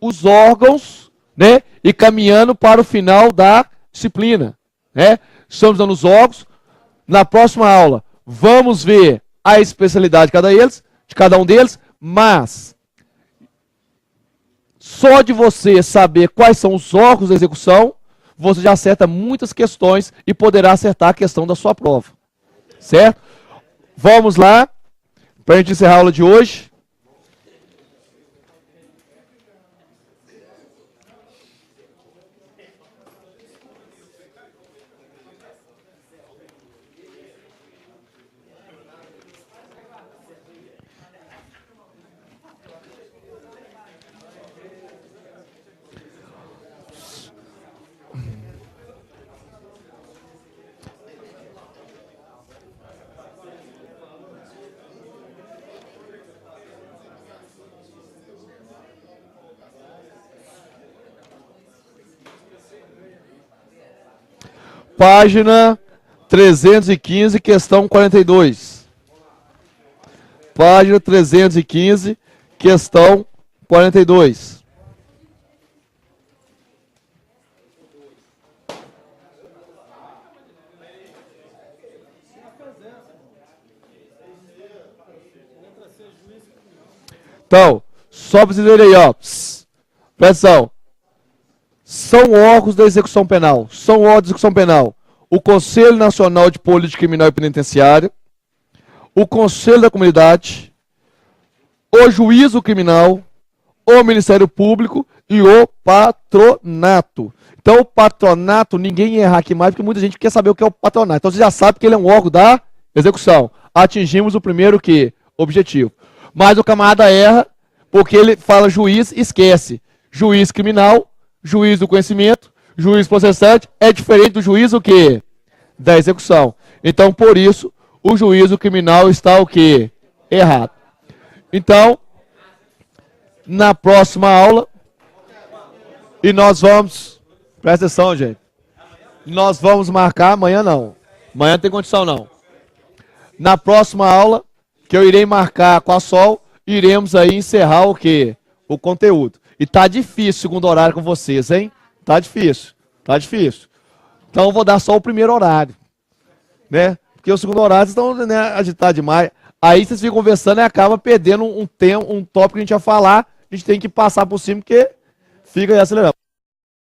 Os órgãos, né? E caminhando para o final da disciplina, né? Estamos dando os órgãos. Na próxima aula, vamos ver a especialidade de cada um deles, mas só de você saber quais são os órgãos da execução, você já acerta muitas questões e poderá acertar a questão da sua prova. Certo? Vamos lá, para a gente encerrar a aula de hoje. Página 315, questão 42. Página 315, questão 42. Então, só para vocês verem aí, ó. Presta atenção. São órgãos da execução penal. São órgãos da execução penal. O Conselho Nacional de Política Criminal e Penitenciária, o Conselho da Comunidade, o Juízo Criminal, o Ministério Público e o Patronato. Então, o Patronato, ninguém ia errar aqui mais, porque muita gente quer saber o que é o Patronato. Então, você já sabe que ele é um órgão da execução. Atingimos o primeiro que? Objetivo. Mas o camarada erra, porque ele fala juiz, esquece. Juiz criminal, juiz do conhecimento, juiz processante, é diferente do juiz o quê? Da execução. Então, por isso, o juízo criminal está o quê? Errado. Então, na próxima aula, e nós vamos, presta atenção, gente, nós vamos marcar, amanhã não, amanhã não tem condição não. Na próxima aula, que eu irei marcar com a Sol, iremos aí encerrar o quê? O conteúdo. E tá difícil segundo horário com vocês, hein? Tá difícil, tá difícil. Então eu vou dar só o primeiro horário, né? Porque o segundo horário vocês estão, né, agitados demais. Aí vocês ficam conversando e acaba perdendo um tópico que a gente ia falar. A gente tem que passar por cima porque fica aí acelerando.